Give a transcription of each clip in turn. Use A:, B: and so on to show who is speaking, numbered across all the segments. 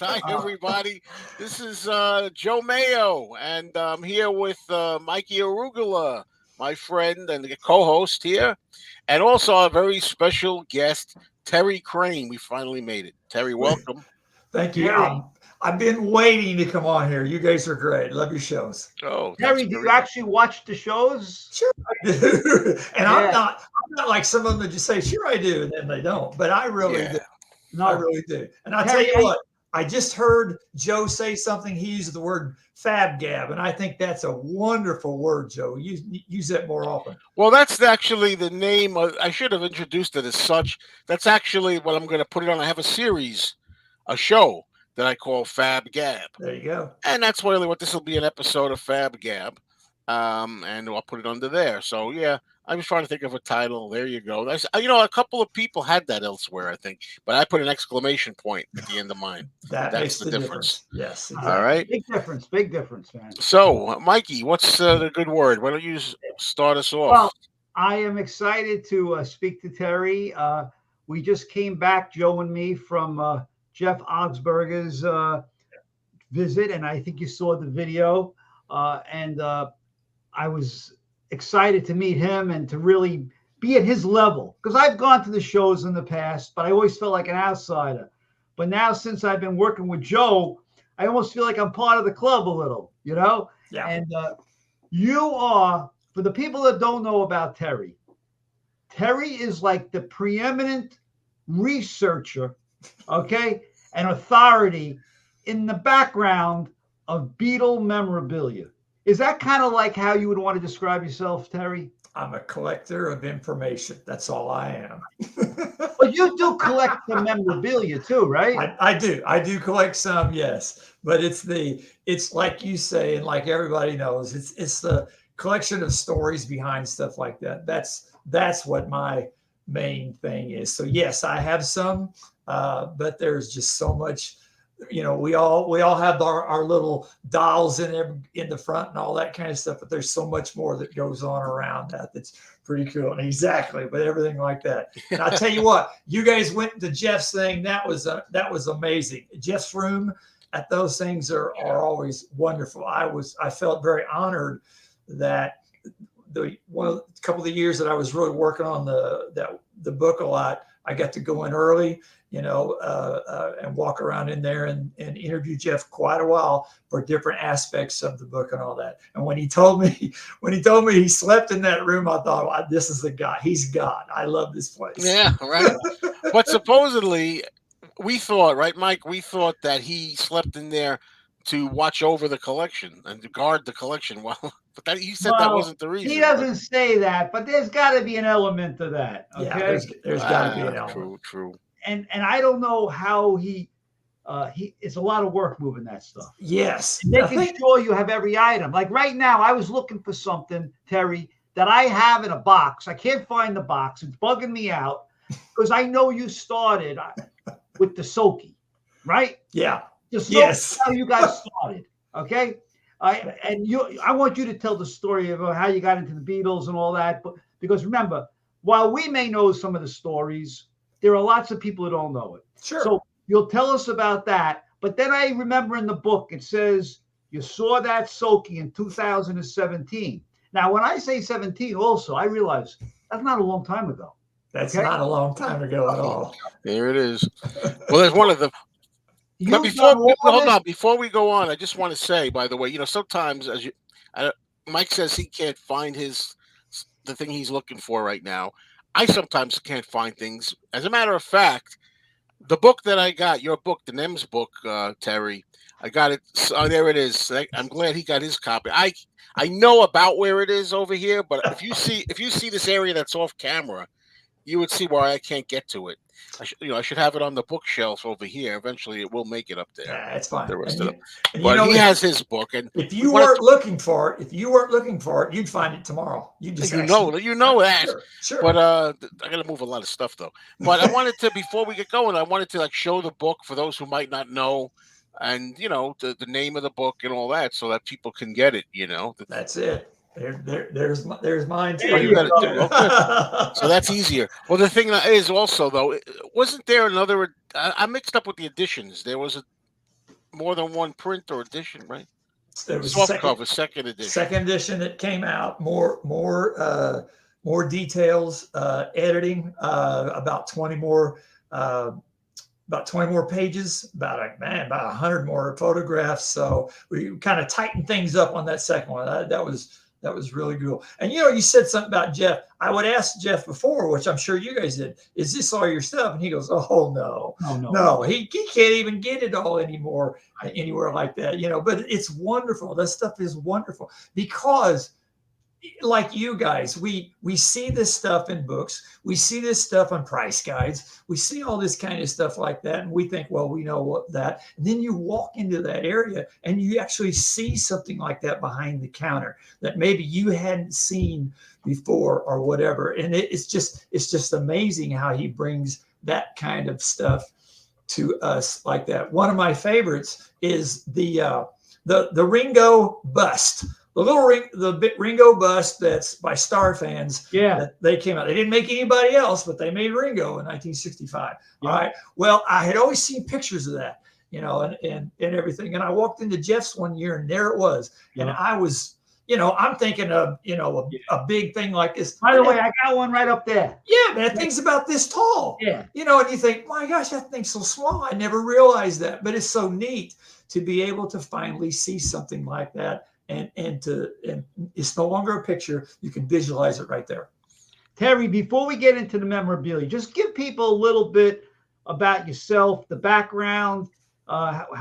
A: host. Hi, everybody. This is Joe Mayo, and I'm here with Mikey Arugula, my friend and the co-host here, and also our very special guest, Terry Crain. We finally made it. Terry, welcome.
B: Thank you.
C: Terry,
B: I've been waiting to come on here. You guys are great. Love your shows.
A: Oh, that's
C: Terry, do you
A: very good.
C: actually watch the shows?
B: Sure, I do. And
C: Yeah.
B: I'm not like some of them that just say, "Sure, I do," and then they don't. But I really
A: Yeah.
B: do.
C: No.
B: I really do. And I'll tell
C: Terry,
B: you what. I just heard Joe say something. He used the word FaB, and I think that's a wonderful word, Joe. Use that more often.
A: Well, that's actually the name. I should have introduced it as such. That's actually what I'm going to put it on. I have a series, a show that I call FaB Gab.
B: There you go.
A: And that's really what this will be, an episode of FaB Gab. And I'll put it under there. So, yeah, I was trying to think of a title. There you go. That's, a couple of people had that elsewhere, I think. But I put an exclamation point at the end of mine.
B: That
A: That's
B: makes
A: the
B: the
A: difference.
B: Yes. Exactly.
A: All right.
C: Big difference, man.
A: So, Mikey, what's the good word? Why don't you start us off?
C: Well, I am excited to speak to Terry. We just came back, Joe and me, from Jeff Augsburger's visit, and I think you saw the video. And I was excited to meet him and to really be at his level, because I've gone to the shows in the past, but I always felt like an outsider. But now, since I've been working with Joe, I almost feel like I'm part of the club a little,
B: Yeah.
C: And you are, for the people that don't know about Terry, Terry is like the preeminent researcher, okay, and authority in the background of Beatle memorabilia. Is that kind of like how you would want to describe yourself, Terry?
B: I'm a collector of information. That's all I am.
C: But you do collect the memorabilia too, right?
B: I do. I do collect some, yes. But it's like you say, and like everybody knows, it's the collection of stories behind stuff like that. That's what my main thing is. So yes, I have some, but there's just so much. We all have our little dolls in the front and all that kind of stuff, but there's so much more that goes on around that's pretty cool. And exactly, but everything like that. And I'll tell you what, you guys went to Jeff's thing. That was amazing. Jeff's room at those things are always wonderful. I felt very honored that a couple of the years that I was really working on the book a lot, I got to go in early, and walk around in there and interview Jeff quite a while for different aspects of the book and all that. And when he told me he slept in that room, I thought, wow, this is the guy. He's God. I love this place.
A: Yeah, right. But supposedly, we thought, right, Mike? We thought that he slept in there to watch over the collection and to guard the collection. Well, but he said that wasn't the reason.
C: He doesn't say that, but there's got to be an element to that. Okay?
B: Yeah, there's got to be an element.
A: True.
C: And I don't know how he it's a lot of work moving that stuff.
B: Yes.
C: And making sure you have every item. Like right now, I was looking for something, Terry, that I have in a box. I can't find the box. It's bugging me out because I know you started with the Soki, right?
B: Yeah.
C: Yes. How you guys started. Okay. I want you to tell the story about how you got into the Beatles and all that. But because remember, while we may know some of the stories, there are lots of people who don't know it.
B: Sure.
C: So you'll tell us about that. But then I remember in the book, it says you saw that Soki in 2017. Now, when I say 17 also, I realize that's not a long time ago.
B: That's not a long time ago at all.
A: There it is. Well, there's one of the... But before we go on, I just want to say, by the way, sometimes Mike says he can't find the thing he's looking for right now. I sometimes can't find things. As a matter of fact, the book that I got, your book, the NEMS book, Terry, I got it. Oh, there it is. I'm glad he got his copy. I know about where it is over here, but if you see this area that's off camera, you would see why I can't get to it. I should have it on the bookshelf over here. Eventually, it will make it up there.
B: Yeah, it's fine.
A: The rest of them.
B: But
A: he has his book, and
B: if you weren't looking for it, you'd find it tomorrow. You just
A: you know that.
B: Sure.
A: But I got to move a lot of stuff though. But I wanted to, before we get going, I wanted to show the book for those who might not know, and the name of the book and all that, so that people can get it.
B: That's it. There's mine too.
A: So that's easier. Well, the thing is also though, wasn't there another? I mixed up with the editions. There was more than one print or edition, right?
B: There was
A: Soft cover, second edition.
B: Second edition that came out, more details, editing, about 20 more pages, about 100 more photographs. So we kind of tightened things up on that second one. That was really cool. And you said something about Jeff. I would ask Jeff before, which I'm sure you guys did, is this all your stuff? And he goes, oh no. He can't even get it all anymore anywhere like that, but it's wonderful. That stuff is wonderful because, like you guys, we see this stuff in books, we see this stuff on price guides, we see all this kind of stuff like that, and we think, well, we know what that. And then you walk into that area and you actually see something like that behind the counter that maybe you hadn't seen before or whatever. And it's just amazing how he brings that kind of stuff to us like that. One of my favorites is the Ringo bust. The Ringo bust that's by Star Fans.
C: Yeah.
B: That they came out. They didn't make anybody else, but they made Ringo in 1965.
C: Yeah.
B: All right. Well, I had always seen pictures of that, and everything. And I walked into Jeff's one year and there it was.
C: Yeah.
B: And I was, I'm thinking of, a big thing like this.
C: By the way, I got one right up there.
B: Yeah, that thing's about this tall.
C: Yeah.
B: And you think, my gosh, that thing's so small. I never realized that, but it's so neat to be able to finally see something like that. And it's no longer a picture. You can visualize it right there.
C: Terry, before we get into the memorabilia, just give people a little bit about yourself, the background,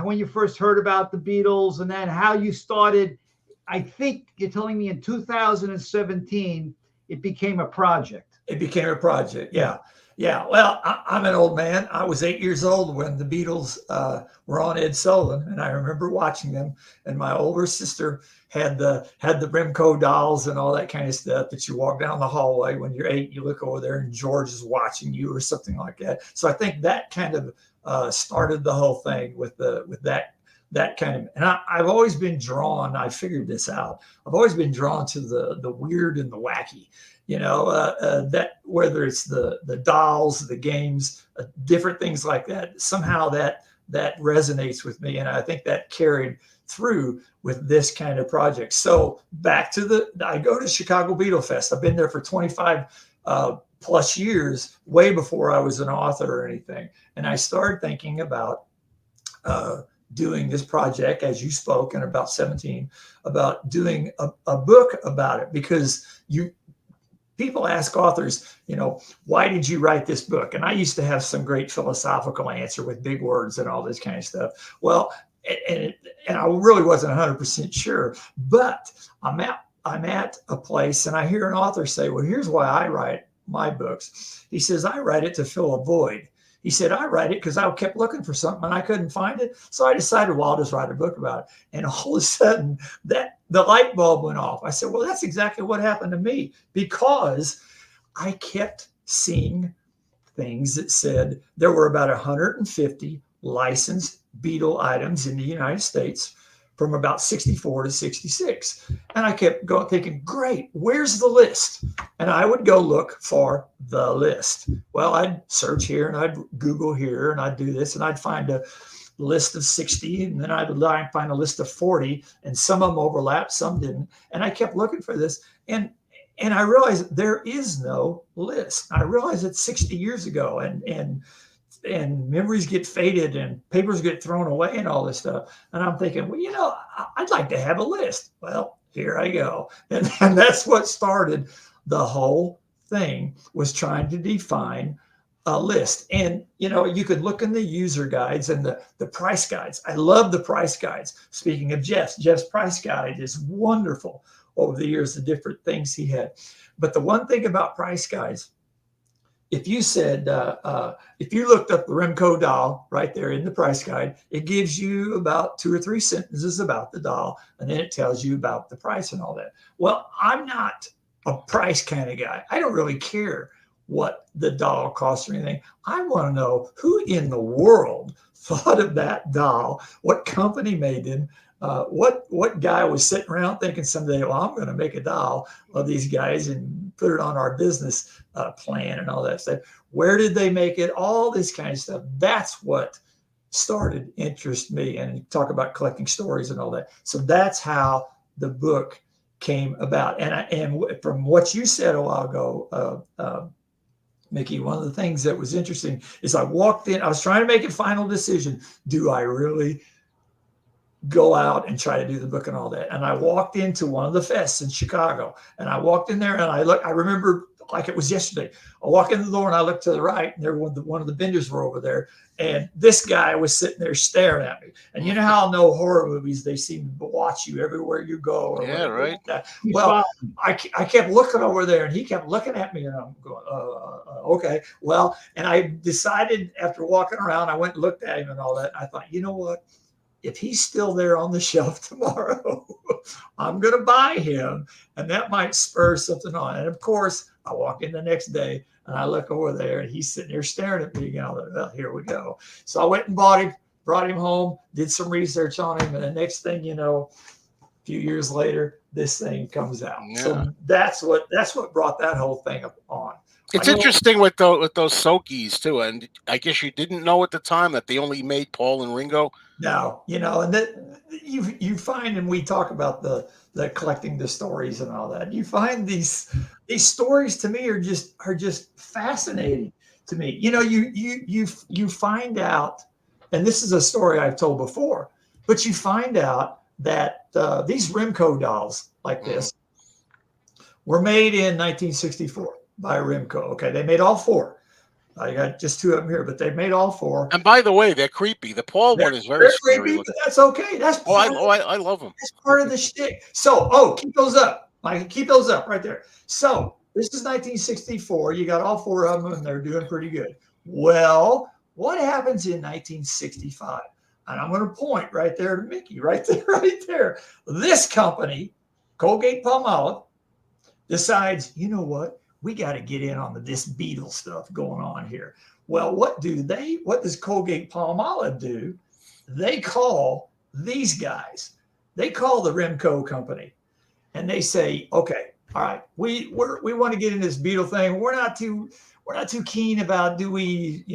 C: when you first heard about the Beatles, and then how you started. I think you're telling me in 2017, it became a project.
B: It became a project. Yeah. Yeah. Well, I'm an old man. I was 8 years old when the Beatles were on Ed Sullivan, and I remember watching them. And my older sister had the Remco dolls and all that kind of stuff that you walk down the hallway when you're 8, you look over there and George is watching you or something like that. So I think that kind of started the whole thing with that kind of, and I've always been drawn. I figured this out. I've always been drawn to the weird and the wacky. That whether it's the dolls, the games, different things like that. Somehow that resonates with me, and I think that carried through with this kind of project. So back to I go to Chicago Beatle Fest. I've been there for 25 plus years, way before I was an author or anything. And I started thinking about doing this project, as you spoke in about 17, about doing a book about it, because people ask authors, why did you write this book? And I used to have some great philosophical answer with big words and all this kind of stuff. Well, and I really wasn't 100% sure, but I'm at a place and I hear an author say, well, here's why I write my books. He says, I write it to fill a void. He said, I write it because I kept looking for something and I couldn't find it. So I decided, well, I'll just write a book about it. And all of a sudden the light bulb went off. I said, well, that's exactly what happened to me, because I kept seeing things that said there were about 150 licensed Beatle items in the United States from about 64 to 66. And I kept thinking, great, where's the list? And I would go look for the list. Well, I'd search here and I'd Google here and I'd do this and I'd find a list of 60 and then I'd find a list of 40, and some of them overlapped, some didn't. And I kept looking for this. And I realized there is no list. I realized it's 60 years ago and memories get faded and papers get thrown away and all this stuff. And I'm thinking, well, I'd like to have a list. Well, here I go. And that's what started the whole thing, was trying to define a list. And, you could look in the user guides and the price guides. I love the price guides. Speaking of Jeff's price guide is wonderful over the years, the different things he had. But the one thing about price guides, if you said, if you looked up the Remco doll right there in the price guide, it gives you about 2 or 3 sentences about the doll, and then it tells you about the price and all that. Well, I'm not a price kind of guy. I don't really care what the doll costs or anything. I want to know who in the world thought of that doll, what company made them, what guy was sitting around thinking someday, well, I'm going to make a doll of these guys and put it on our business plan and all that stuff. Where did they make it? All this kind of stuff. That's what started interest me and talk about collecting stories and all that. So that's how the book came about. And from what you said a while ago, Mickey, one of the things that was interesting is I walked in, I was trying to make a final decision. Do I really go out and try to do the book and all that? And I walked into one of the fests in Chicago, and I walked in there and I remember like it was yesterday. I walk in the door and I look to the right, and one of the vendors were over there, and this guy was sitting there staring at me. And you know how I know horror movies, they seem to watch you everywhere you go. Or
A: yeah, right.
B: like that. Well, I kept looking over there, and he kept looking at me, and I'm going, okay. Well, and I decided after walking around, I went and looked at him and all that. And I thought, you know what? If he's still there on the shelf tomorrow, I'm going to buy him, and that might spur something on. And of course, I walk in the next day and I look over there, and he's sitting there staring at me again. I'm like, well, here we go. So I went and bought him, brought him home, did some research on him, and the next thing you know, a few years later, this thing comes out. Yeah. So that's what brought that whole thing on.
A: It's interesting with those Sokies too, and I guess you didn't know at the time that they only made Paul and Ringo.
B: No, and that you find, and we talk about the collecting the stories and all that. You find these stories to me are just fascinating to me. You find out, and this is a story I've told before, but you find out that these Remco dolls like this were made in 1964 by Remco. Okay, they made all four. I got just two of them here, but they made all four.
A: And by the way, they're creepy. The Paul one is very
B: creepy, but that's okay. That's
A: I love them.
B: That's part of the shtick. So, keep those up. Keep those up right there. So this is 1964. You got all four of them, and they're doing pretty good. Well, what happens in 1965? And I'm going to point right there to Mickey, right there. This company, Colgate-Palmolive, decides, you know what? We got to get in on this Beatles stuff going on here. Well, what does Colgate-Palmolive do? They call these guys. They call the Remco company, and they say, okay, all right, we want to get in this Beatle thing. We're not too keen about, do we,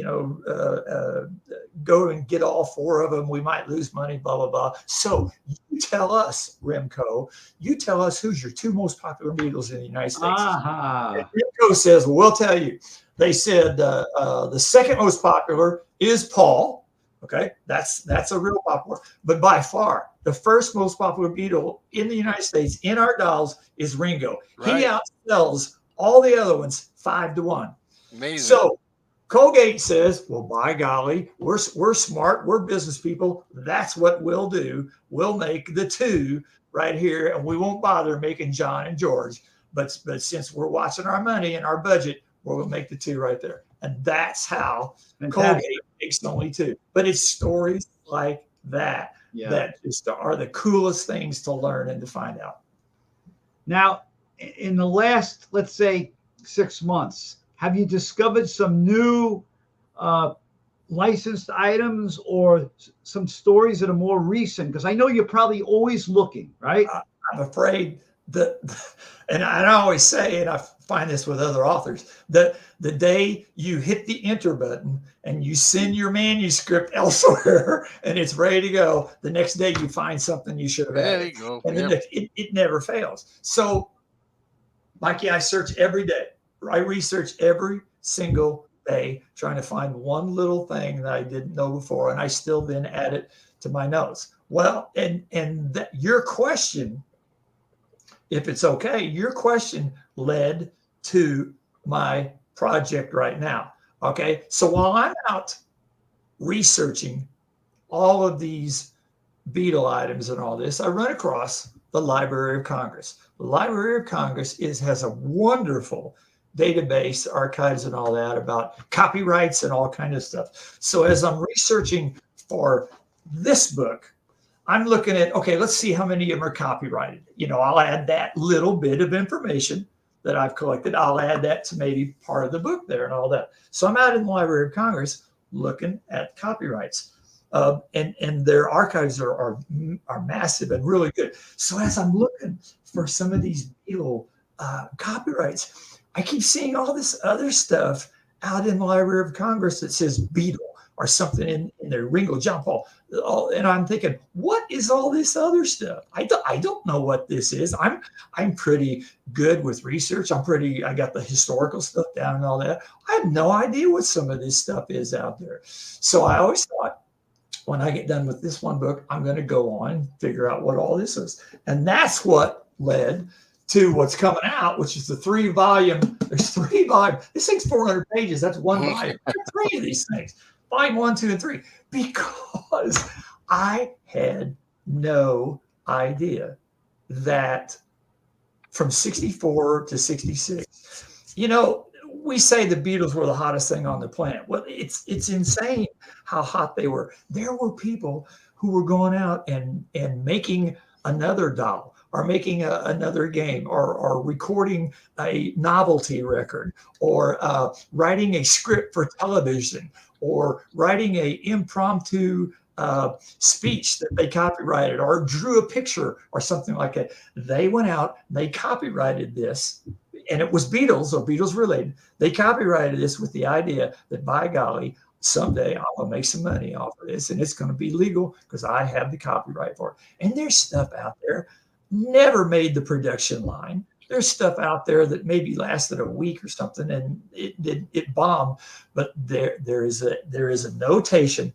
B: go and get all four of them? We might lose money, blah, blah, blah. So you tell us, Remco, who's your two most popular Beatles in the United States. And Remco says, well, we'll tell you. They said the second most popular is Paul. Okay, that's a real popular. But by far, the first most popular Beatle in the United States in our dolls is Ringo. Right. He outsells all the other ones 5-1.
A: Amazing.
B: So Colgate says, well, by golly, we're smart. We're business people. That's what we'll do. We'll make the two right here, and we won't bother making John and George. But since we're watching our money and our budget, we'll make the two right there. And that's how Colgate makes only two. But it's stories like that that just are the coolest things to learn and to find out.
C: Now, in the last, let's say, 6 months, have you discovered some new licensed items or some stories that are more recent? Because I know you're probably always looking, right?
B: I'm afraid that, and I always say, and I find this with other authors, that the day you hit the enter button and you send your manuscript elsewhere and it's ready to go, the next day you find something you should have added.
A: There you go.
B: And then it never fails. So, Mikey, I search every day. I research every single day, trying to find one little thing that I didn't know before, and I still then add it to my notes. Well, and that your question, if it's okay, your question led to my project right now. Okay, so while I'm out researching all of these Beatle items and all this, I run across the Library of Congress. The Library of Congress has a wonderful database, archives and all that about copyrights and all kind of stuff. So as I'm researching for this book, I'm looking at, okay, let's see how many of them are copyrighted. I'll add that little bit of information that I've collected. I'll add that to maybe part of the book there and all that. So I'm out in the Library of Congress looking at copyrights. And their archives are massive and really good. So as I'm looking for some of these Beatle copyrights, I keep seeing all this other stuff out in the Library of Congress that says Beatle. or something in there, Ringo, John Paul. And I'm thinking, what is all this other stuff? I don't know what this is. I'm pretty good with research. I got the historical stuff down and all that. I have no idea what some of this stuff is out there. So I always thought, when I get done with this one book, I'm going to go on and figure out what all this is. And that's what led to what's coming out, which is the 3-volume. There's 3 volumes. This thing's 400 pages. That's 1 volume. There are 3 of these things. Volume 1, 2, and 3. Because I had no idea that from 64 to 66, we say the Beatles were the hottest thing on the planet. Well, it's insane how hot they were. There were people who were going out and making another doll, or making another game, or recording a novelty record, or writing a script for television, or writing a impromptu speech that they copyrighted, or drew a picture or something like that. They went out, they copyrighted this, and it was Beatles or Beatles related. They copyrighted this with the idea that, by golly, someday I'm going to make some money off of this, and it's going to be legal because I have the copyright for it. And there's stuff out there never made the production line. There's stuff out there that maybe lasted a week or something, and it bombed. But there is a notation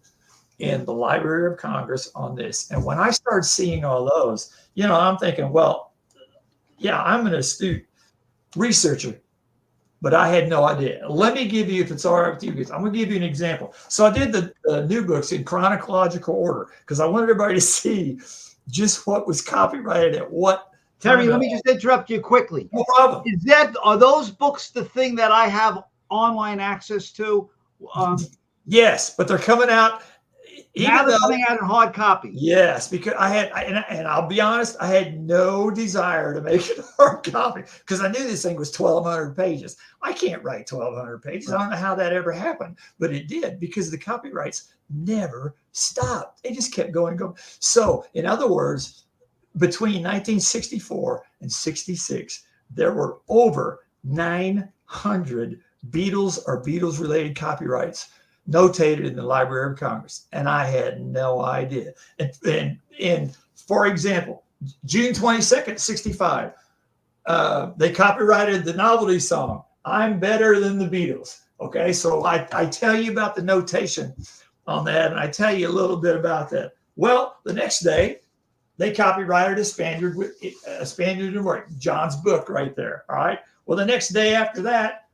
B: in the Library of Congress on this. And when I start seeing all those, I'm thinking, well, yeah, I'm an astute researcher, but I had no idea. Let me give you, if it's all right with you guys, I'm going to give you an example. So I did the new books in chronological order because I wanted everybody to see just what was copyrighted at what.
C: Terry, let me just interrupt you quickly.
B: No problem.
C: Are those books the thing that I have online access to?
B: Yes, but they're coming out.
C: Now they're coming out in hard copy.
B: Yes, because and I'll be honest, I had no desire to make it a hard copy because I knew this thing was 1,200 pages. I can't write 1,200 pages. I don't know how that ever happened, but it did because the copyrights never stopped. They just kept going and going. So, in other words, between 1964 and 66, there were over 900 Beatles or Beatles-related copyrights notated in the Library of Congress, and I had no idea. And for example, June 22nd, 65, they copyrighted the novelty song, "I'm Better Than the Beatles." Okay, so I tell you about the notation on that, and I tell you a little bit about that. Well, the next day, they copyrighted a Spaniard in Work, John's book right there. All right. Well, the next day after that,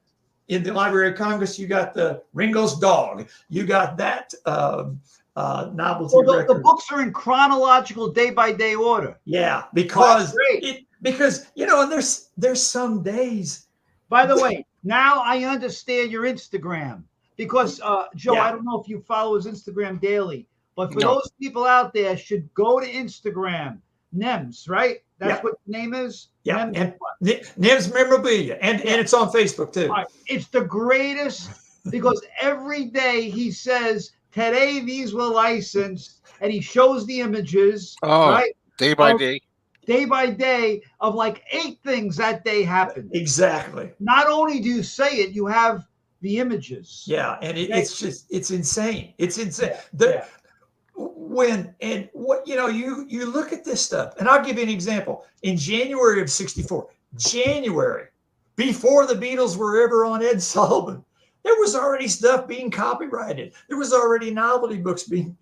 B: in the Library of Congress, you got the Ringo's Dog. You got that novelty record.
C: The books are in chronological day-by-day order.
B: Yeah, because and there's some days.
C: By the way, now I understand your Instagram because Joe,
B: Yeah.
C: I don't know if you follow his Instagram daily, but for those people out there, should go to Instagram, NEMS, right? That's what the name is.
B: Yeah,
C: NEMS,
B: and NEMS Memorabilia, and it's on Facebook too.
C: Right. It's the greatest because every day he says, "Today these were licensed," and he shows the images. Right,
A: day by day
C: of like 8 things that day happened.
B: Exactly.
C: Not only do you say it, you have the images.
B: Yeah, and it's insane. It's insane. You look at this stuff, and I'll give you an example. In January of 64, before the Beatles were ever on Ed Sullivan, there was already stuff being copyrighted. There was already novelty books being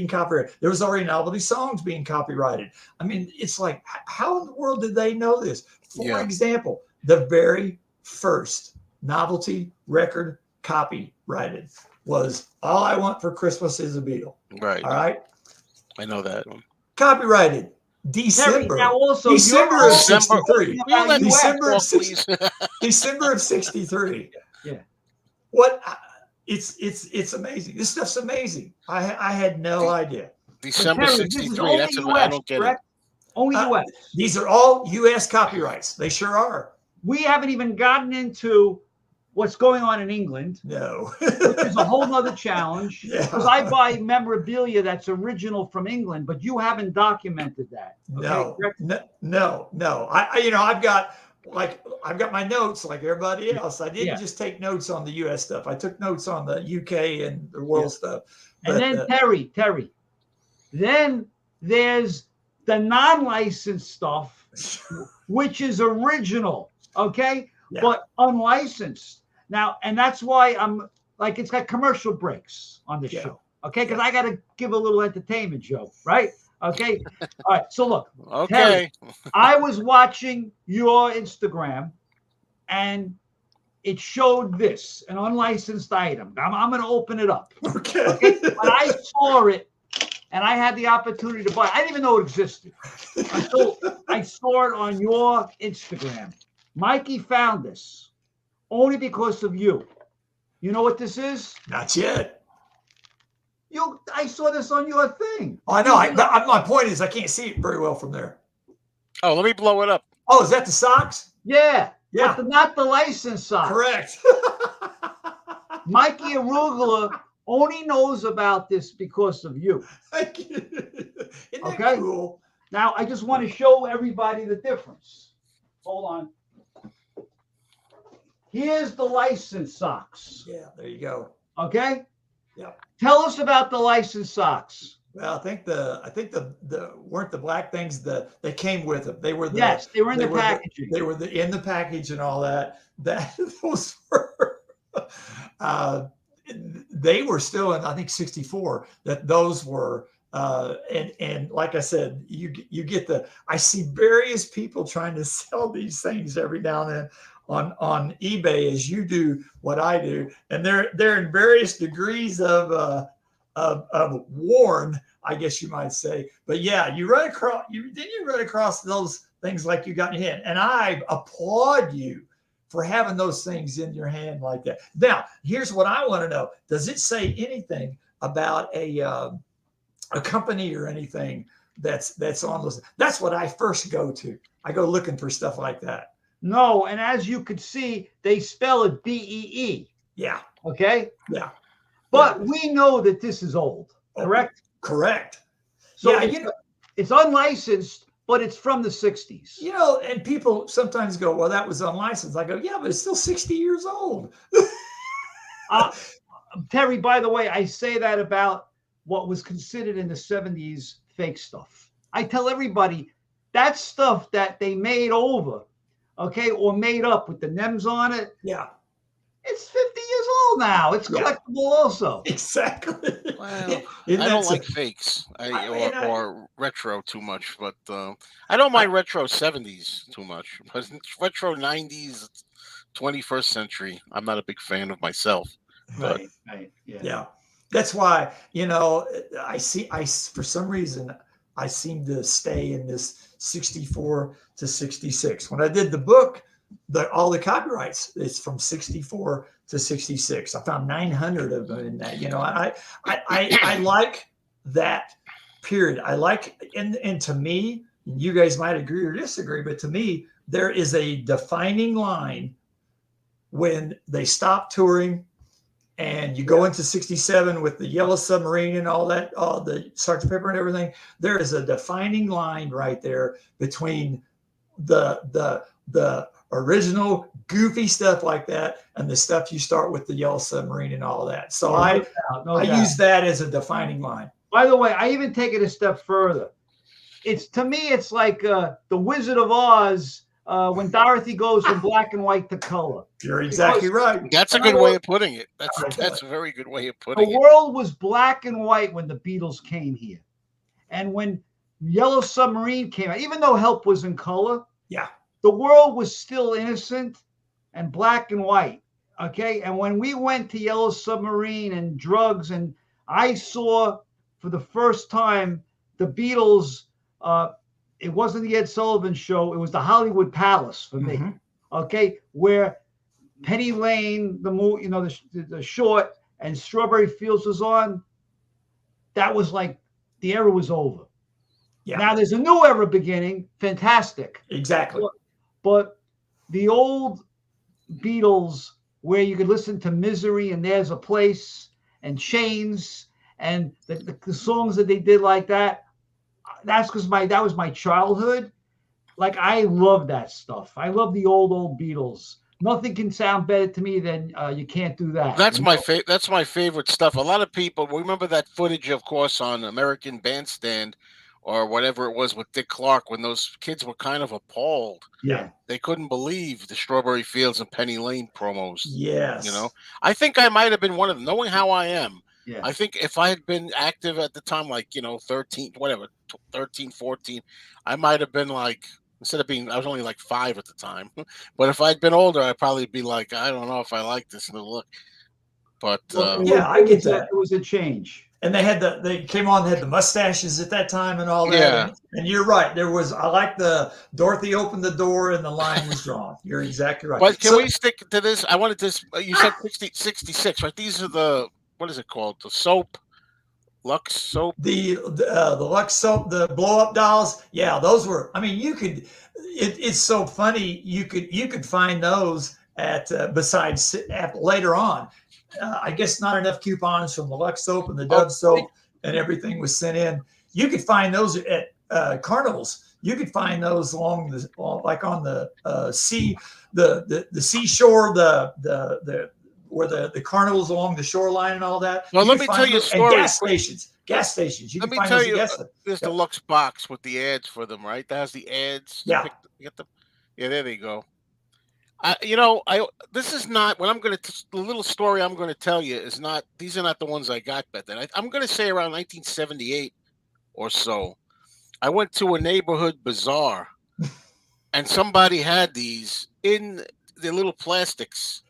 B: copyrighted. There was already novelty songs being copyrighted. I mean, it's like, how in the world did they know this? For example, the very first novelty record copyrighted was "All I Want for Christmas Is a Beatle."
A: Right.
B: All right.
A: I know that one.
B: Copyrighted December.
C: Now also
B: December of 63.
C: December
B: of 63.
C: Yeah.
B: What? It's amazing. This stuff's amazing. I had no idea.
A: December 63. That's what I don't get it.
C: Only U.S.
B: These are all U.S. copyrights. They sure are.
C: We haven't even gotten into what's going on in England.
B: No.
C: Which is a whole nother challenge. Because I buy memorabilia that's original from England, but you haven't documented that. Okay?
B: No. I've got like I've got my notes like everybody else. I didn't
C: Yeah.
B: just take notes on the U.S. stuff. I took notes on the UK and the world stuff. But,
C: And then Terry, then there's the non-licensed stuff, which is original, okay, but unlicensed. Now, and that's why I'm like, it's got commercial breaks on the show, okay, because I got to give a little entertainment, Joe, right? Okay, all right. So look,
A: Okay,
C: Terry, I was watching your Instagram, and it showed this, an unlicensed item. I'm going to open it up.
B: Okay.
C: When I saw it and I had the opportunity to buy it, I didn't even know it existed until I saw it on your Instagram. Mikey found this only because of you. You know what this is?
B: Not yet.
C: I saw this on your thing.
B: Oh, I know. My point is I can't see it very well from there.
A: oh, let me blow it up.
B: Oh, is that the socks?
C: Yeah.
B: Yeah.
C: But not the licensed socks.
B: Correct.
C: Mikey Arugula only knows about this because of you.
B: Isn't that
C: Okay.
B: cool?
C: Now, I just want to show everybody the difference. Hold on. Here's the licensed socks.
B: Yeah, there you go.
C: Okay.
B: Yeah.
C: Tell us about the licensed socks.
B: Well, I think the weren't the black things that they came with them. They were
C: they were in the packaging.
B: They were in the package and all that. Those were they were still in, I think, 64. That those were and like I said, you get I see various people trying to sell these things every now and then on eBay, as you do what I do, and they're in various degrees of worn, I guess you might say. But yeah, you run across those things like you got in your hand, and I applaud you for having those things in your hand like that. Now, here's what I want to know: does it say anything about a company or anything that's on those? That's what I first go to. I go looking for stuff like that.
C: No, and as you could see, they spell it BEE.
B: Yeah.
C: Okay.
B: Yeah.
C: But we know that this is old, correct?
B: Correct.
C: So
B: yeah,
C: it's unlicensed, but it's from the 60s.
B: And people sometimes go, well, that was unlicensed. I go, yeah, but it's still 60 years old.
C: Terry, by the way, I say that about what was considered in the 70s fake stuff. I tell everybody that stuff that they made over, okay, or made up with the NEMS on it.
B: Yeah.
C: It's 50 years old now. It's collectible also.
B: Exactly.
A: Well, I don't like fakes or retro too much, but I don't mind retro 70s too much. But retro 90s, 21st century, I'm not a big fan of myself.
C: Right.
B: Yeah. That's why, for some reason, I seem to stay in this 64 to 66. When I did the book, all the copyrights, it's from 64 to 66. I found 900 of them in that. I like that period. I like, and to me, you guys might agree or disagree, but to me, there is a defining line when they stop touring and you go into 67 with the Yellow Submarine and all that, all the Sgt. Pepper and everything. There is a defining line right there between the original goofy stuff like that and the stuff you start with the Yellow Submarine and all of that. So I use that as a defining line.
C: By the way, I even take it a step further. To me, it's like the Wizard of Oz when Dorothy goes from black and white to color.
B: You're exactly right.
A: That's a good way of putting it. That's a very good way of putting it.
C: The world was black and white when the Beatles came here. And when Yellow Submarine came out, even though Help was in color, the world was still innocent and black and white. Okay. And when we went to Yellow Submarine and drugs, and I saw for the first time the Beatles, it wasn't the Ed Sullivan Show, it was the Hollywood Palace for me. Okay. Where Penny Lane, the movie, the short, and Strawberry Fields was on. That was like the era was over. Yeah. Now there's a new era beginning. Fantastic.
B: Exactly.
C: But the old Beatles, where you could listen to Misery and There's a Place and Chains and the songs that they did like that, that's because that was my childhood. like I love that stuff. I love the old Beatles. Nothing can sound better to me than You Can't Do That.
A: That's my favorite. That's my favorite stuff. A lot of people remember that footage, of course, on American Bandstand or whatever it was with Dick Clark when those kids were kind of appalled.
B: Yeah.
A: They couldn't believe the Strawberry Fields and Penny Lane promos.
B: Yes.
A: You know, I think I might have been one of them. Knowing how I am,
C: Yeah.
A: I think if I had been active at the time, like 13, whatever, 13, 14, I might have been like. Instead of being, I was only like 5 at the time. But if I'd been older, I'd probably be like, I don't know if I like this new look. But
B: yeah, I get that.
C: It was a change.
B: And they came on, they had the mustaches at that time and all that.
A: Yeah.
B: And you're right. I like the Dorothy opened the door and the line was drawn. You're exactly right.
A: But can we stick to this? I wanted this. You said 66, right? These are what is it called? The soap. Lux soap,
B: the Lux soap, the blow up dolls. Yeah, those were. I mean, you could. It's so funny. You could find those at besides later on. I guess not enough coupons from the Lux soap and the Dove soap and everything was sent in. You could find those at carnivals. You could find those along the like on the sea, the seashore, the where the carnivals along the shoreline and all that.
A: Well, let me tell you a story.
B: And gas stations.
A: Let me tell you, there's the Lux box with the ads for them, right? That has the ads.
B: Yeah.
A: Get them. Yeah, there they go. This is not what I'm going to. The little story I'm going to tell you is not. These are not the ones I got back then. I'm going to say around 1978 or so. I went to a neighborhood bazaar, and somebody had these in the little plastics.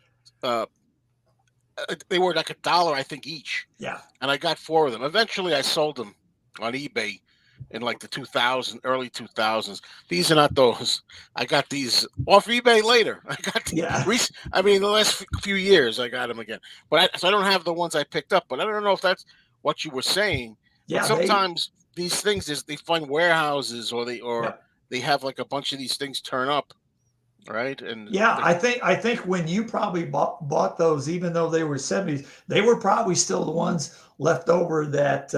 A: They were like $1, I think, each.
B: Yeah.
A: And I got 4 of them. Eventually, I sold them on eBay in like the early 2000s. These are not those. I got these off eBay later. I got the last few years I got them again. But so I don't have the ones I picked up. But I don't know if that's what you were saying.
B: Yeah.
A: But sometimes these things they find warehouses or they have like a bunch of these things turn up. Right. And
B: I think when you probably bought those, even though they were 70s, they were probably still the ones left over that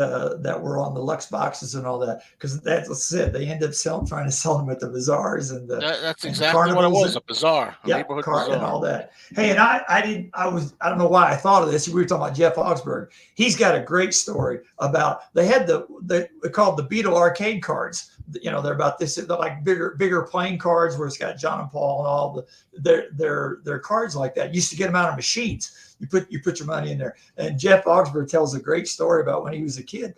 B: were on the Lux boxes and all that, because that's it. They end up trying to sell them at the bazaars and
A: that's exactly what it was, a bazaar, neighborhood bazaar
B: and all that. Hey, and I don't know why I thought of this. We were talking about Jeff Augsburg. He's got a great story about they called the Beatle arcade cards. They're about this. They're like bigger playing cards where it's got John and Paul and all their cards like that. You used to get them out of machines. You put your money in there. And Jeff Augsburg tells a great story about when he was a kid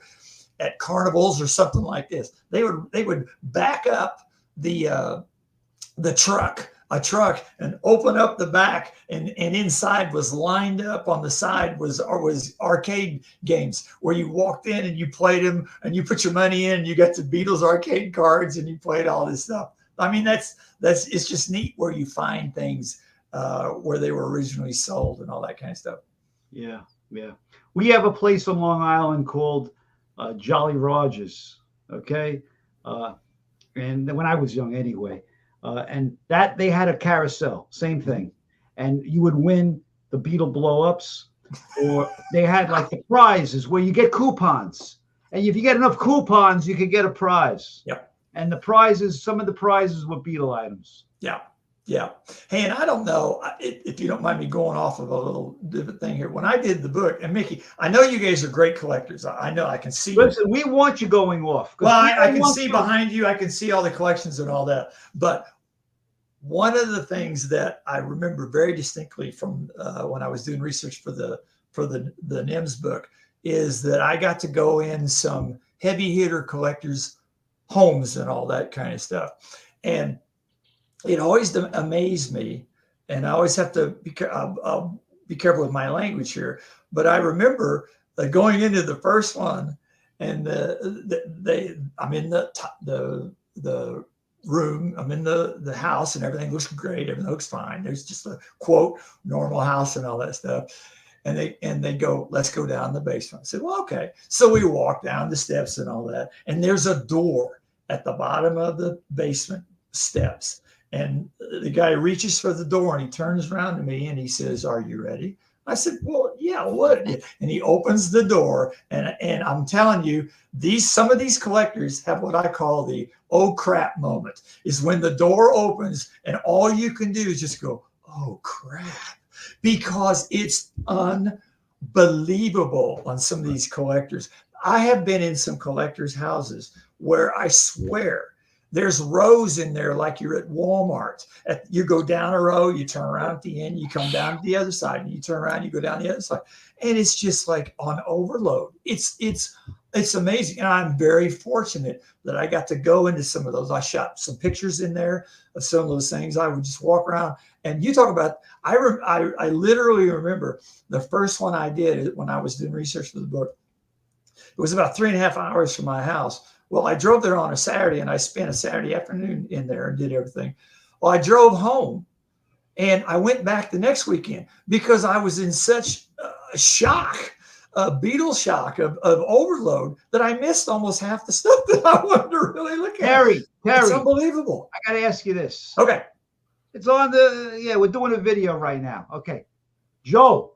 B: at carnivals or something like this. They would back up a truck and open up the back, and inside was lined up on the side was arcade games where you walked in and you played them and you put your money in and you got the Beatles arcade cards and you played all this stuff. I mean, it's just neat where you find things where they were originally sold and all that kind of stuff.
C: Yeah. We have a place on Long Island called Jolly Rogers. Okay. And when I was young anyway. And that they had a carousel, same thing. And you would win the Beetle blow-ups, or they had like the prizes where you get coupons. And if you get enough coupons, you could get a prize.
B: Yep.
C: And some of the prizes were Beetle items.
B: Yeah. Yeah. Hey, and I don't know if you don't mind me going off of a little different thing here. When I did the book, and Mickey, I know you guys are great collectors. I know I can see.
C: Listen, we want you going off.
B: Well, I can see behind you. I can see all the collections and all that. But one of the things that I remember very distinctly from when I was doing research for the NEMS book is that I got to go in some heavy hitter collectors' homes and all that kind of stuff. And it always amazed me, and I always have to be careful with my language here. But I remember going into the first one, and I'm in the room, I'm in the house, and everything looks great, everything looks fine. There's just a quote normal house and all that stuff. And they go, let's go down the basement. I said, well, okay. So we walk down the steps and all that, and there's a door at the bottom of the basement steps. And the guy reaches for the door and he turns around to me and he says, are you ready? I said, well, yeah, what? And he opens the door, and I'm telling you, some of these collectors have what I call the oh crap moment, is when the door opens and all you can do is just go, oh crap, because it's unbelievable on some of these collectors. I have been in some collectors' houses where I swear there's rows in there like you're at Walmart. You go down a row, you turn around at the end, you come down to the other side, and you turn around, you go down the other side. And it's just like on overload. It's amazing. And I'm very fortunate that I got to go into some of those. I shot some pictures in there of some of those things. I would just walk around. And you talk about, I literally remember the first one I did when I was doing research for the book. It was about 3.5 hours from my house. Well, I drove there on a Saturday, and I spent a Saturday afternoon in there and did everything. Well, I drove home, and I went back the next weekend because I was in such shock, Beatles shock of overload, that I missed almost half the stuff that I wanted to really look at.
C: Terry,
B: it's unbelievable.
C: I got to ask you this.
B: Okay.
C: It's on we're doing a video right now. Okay. Joe,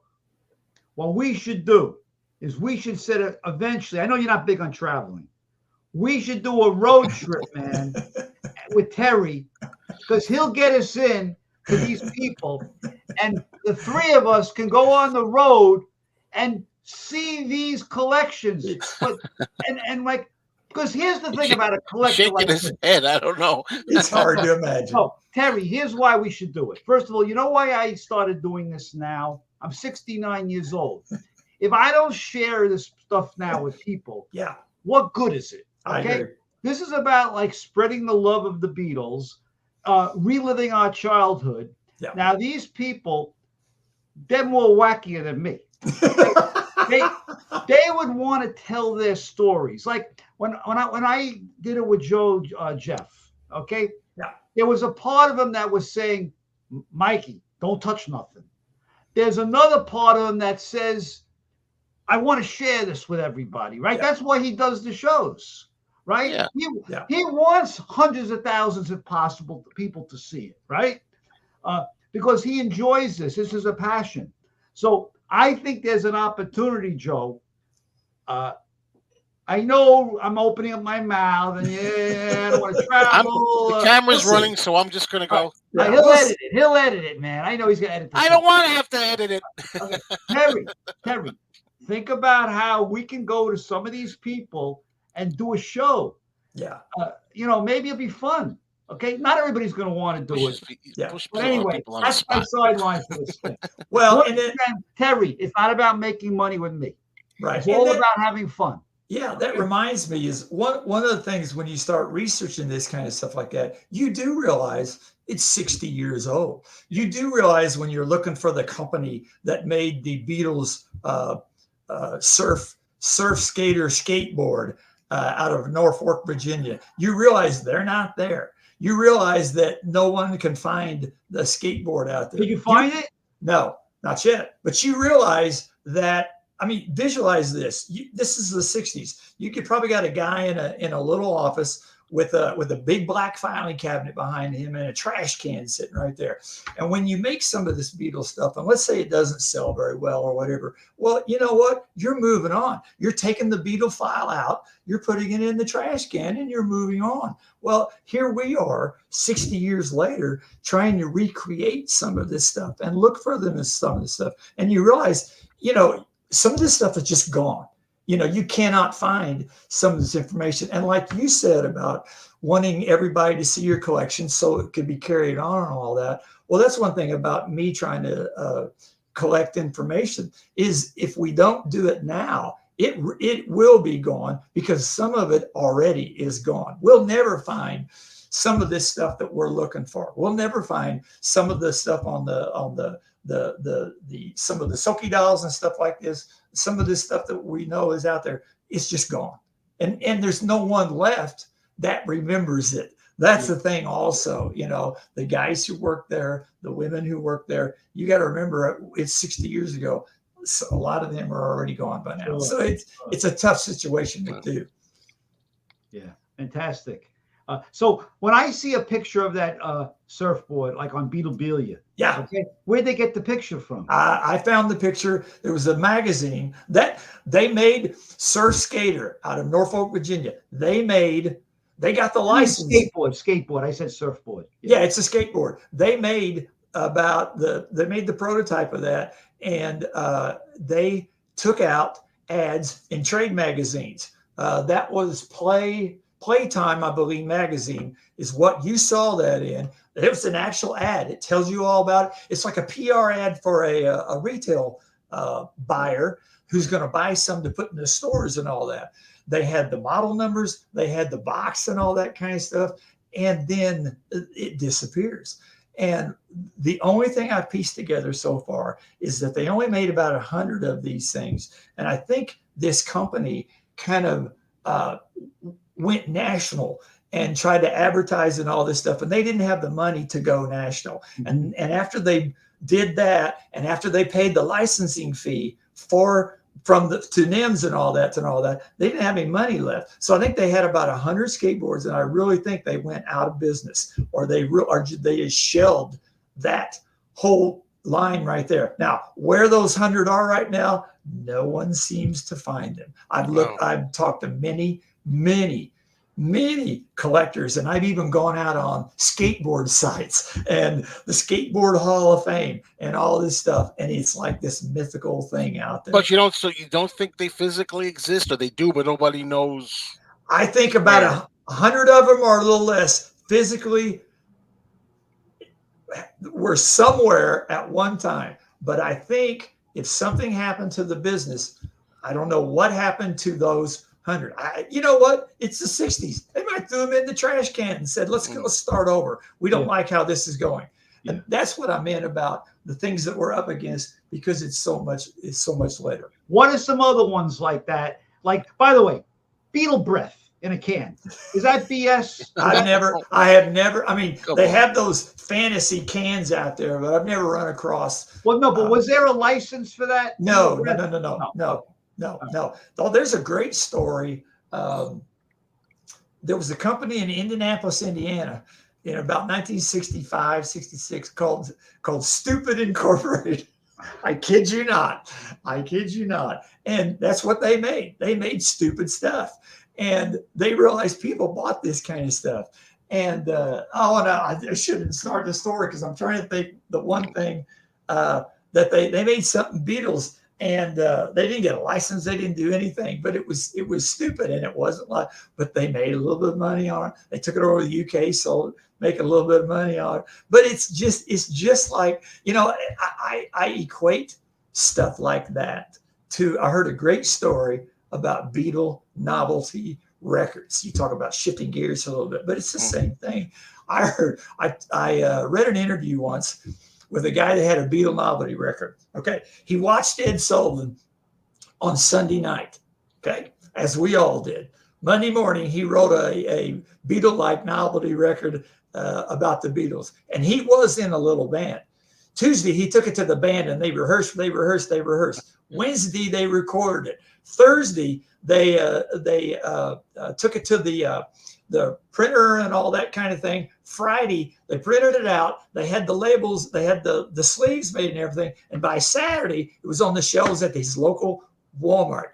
C: what we should do is we should set it eventually. I know you're not big on traveling. We should do a road trip, man, with Terry, because he'll get us in to these people, and the three of us can go on the road and see these collections. But and like, because here's the thing about a collector.
A: Shaking
C: like
A: his head, I don't know.
B: It's hard to imagine.
C: Oh, Terry, here's why we should do it. First of all, you know why I started doing this now? I'm 69 years old. If I don't share this stuff now with people,
B: yeah,
C: what good is it?
B: Okay,
C: this is about like spreading the love of the Beatles, reliving our childhood.
B: Yeah.
C: Now these people, they're more wackier than me. They would want to tell their stories. Like when I did it with Jeff. Okay,
B: yeah,
C: there was a part of him that was saying, Mikey, don't touch nothing. There's another part of him that says, I want to share this with everybody, right?
B: Yeah.
C: That's why he does the shows, right?
A: Yeah.
C: He wants hundreds of thousands, if possible, people to see it, right? Because he enjoys this. This is a passion. So I think there's an opportunity, Joe. I know I'm opening up my mouth, and I don't want to travel.
A: The camera's running, so I'm just going to go.
C: He'll edit it. He'll edit it, man. I know he's going to edit it.
A: I don't want to have to edit it.
C: Okay. Terry, think about how we can go to some of these people and do a show.
B: Yeah.
C: Maybe it'll be fun. Okay. Not everybody's going to want to do it. But anyway, that's my sideline for this thing.
B: Well,
C: Terry, it's not about making money with me.
B: Right.
C: It's all about having fun.
B: Yeah, that reminds me is one of the things when you start researching this kind of stuff like that, you do realize it's 60 years old. You do realize when you're looking for the company that made the Beatles surf skater skateboard out of Norfolk, Virginia, you realize they're not there. You realize that no one can find the skateboard out there.
C: Did you find it?
B: No, not yet. But you realize that. I mean, visualize this. This is the 60s. You could probably got a guy in a little office with a big black filing cabinet behind him and a trash can sitting right there. And when you make some of this Beatles stuff, and let's say it doesn't sell very well or whatever, well, you know what? You're moving on. You're taking the Beatle file out, you're putting it in the trash can, and you're moving on. Well, here we are 60 years later trying to recreate some of this stuff and look for them as some of this stuff. And you realize, some of this stuff is just gone. You cannot find some of this information. And like you said about wanting everybody to see your collection so it could be carried on and all that. Well, that's one thing about me trying to collect information is if we don't do it now, it will be gone because some of it already is gone. We'll never find some of this stuff that we're looking for. We'll never find some of the stuff on the some of the Socky dolls and stuff like this. Some of this stuff that we know is out there, it's just gone. And there's no one left that remembers it. That's the thing also, the guys who work there, the women who work there, you got to remember it's 60 years ago. So a lot of them are already gone by now. So it's a tough situation to do.
C: Yeah, fantastic. So when I see a picture of that surfboard, like on Beatlebelia,
B: Yeah.
C: okay, where'd they get the picture from?
B: I found the picture. There was a magazine that they made Surf Skater out of Norfolk, Virginia. They got the license.
C: Skateboard. I said surfboard.
B: Yeah, it's a skateboard. They made the prototype of that, and they took out ads in trade magazines. That was Playtime, I believe, magazine is what you saw that in. It was an actual ad. It tells you all about it. It's like a PR ad for a retail buyer who's going to buy some to put in the stores and all that. They had the model numbers, they had the box and all that kind of stuff, and then it disappears. And the only thing I've pieced together so far is that they only made about 100 of these things. And I think this company kind of went national and tried to advertise and all this stuff, and they didn't have the money to go national. And after they did that, and after they paid the licensing fee to NEMS and all that, they didn't have any money left. So I think they had about 100 skateboards, and I really think they went out of business, or they just shelved that whole line right there. Now, where those 100 are right now, no one seems to find them. I've talked to many collectors, and I've even gone out on skateboard sites and the Skateboard Hall of Fame and all this stuff, and it's like this mythical thing out there.
A: But you don't think they physically exist, or they do, but nobody knows?
B: I think about 100 of them, or a little less, physically were somewhere at one time. But I think if something happened to the business, I don't know what happened to those 100. You know what? It's the 60s. They might threw them in the trash can and said, let's start over. We don't like how this is going. And that's what I meant about the things that we're up against, because it's so much later.
C: What are some other ones like that? Like, by the way, Beetle breath in a can. Is that BS?
B: I have never, I mean, they have those fantasy cans out there, but I've never run across.
C: Well, no, but was there a license for that?
B: No. Oh, there's a great story. There was a company in Indianapolis, Indiana, in about 1965, 66 called Stupid Incorporated. I kid you not. And that's what they made. They made stupid stuff. And they realized people bought this kind of stuff. And I shouldn't start the story, because I'm trying to think the one thing that they made something Beatles, and they didn't get a license. They didn't do anything, but it was stupid, and it wasn't like. But they made a little bit of money on it. They took it over to the UK, sold it, make a little bit of money on it. But it's just like, I equate stuff like that to. I heard a great story about Beatle novelty records. You talk about shifting gears a little bit, but it's the same thing. I read an interview once with a guy that had a Beatle novelty record. Okay. He watched Ed Sullivan on Sunday night. Okay. As we all did. Monday morning, he wrote a Beatle-like novelty record about the Beatles. And he was in a little band. Tuesday, he took it to the band, and they rehearsed. Wednesday, they recorded it. Thursday, they took it to the printer and all that kind of thing. Friday, they printed it out. They had the labels. They had the sleeves made and everything. And by Saturday, it was on the shelves at his local Walmart.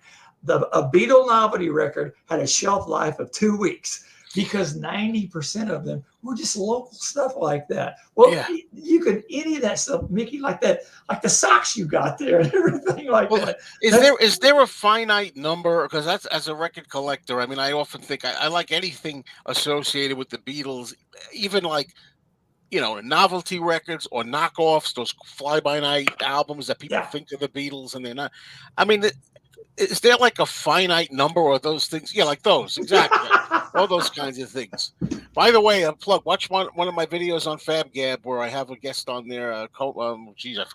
B: A Beatle novelty record had a shelf life of 2 weeks, because 90% of them were just local stuff like that. Well, you could, any of that stuff, Mickey, like that, like the socks you got there and everything like that.
A: Is there a finite number? Because that's, as a record collector, I mean, I often think I like anything associated with the Beatles, even like, novelty records or knockoffs, those fly-by-night albums that people think are the Beatles and they're not. I mean, is there like a finite number, or those things? Yeah, like those, exactly. All those kinds of things. By the way, plug. Watch one of my videos on FaB where I have a guest on there. I forgot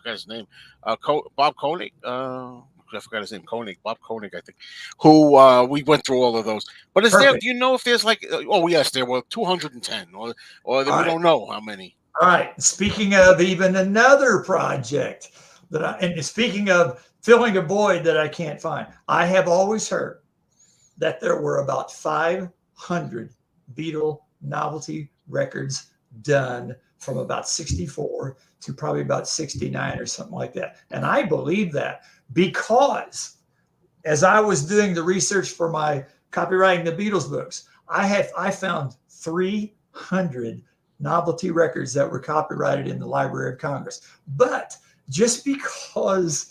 A: his name. Bob Koenig. I forgot his name. Bob Koenig, I think. Who we went through all of those. But is there? Do you know if there's like? Oh yes, there were 210, or we don't know how many.
B: All right. Speaking of even another project and speaking of filling a void that I can't find, I have always heard that there were about 500 Beatle novelty records done from about 64 to probably about 69 or something like that. And I believe that because as I was doing the research for my copywriting the Beatles books, I found 300 novelty records that were copyrighted in the Library of Congress. But just because,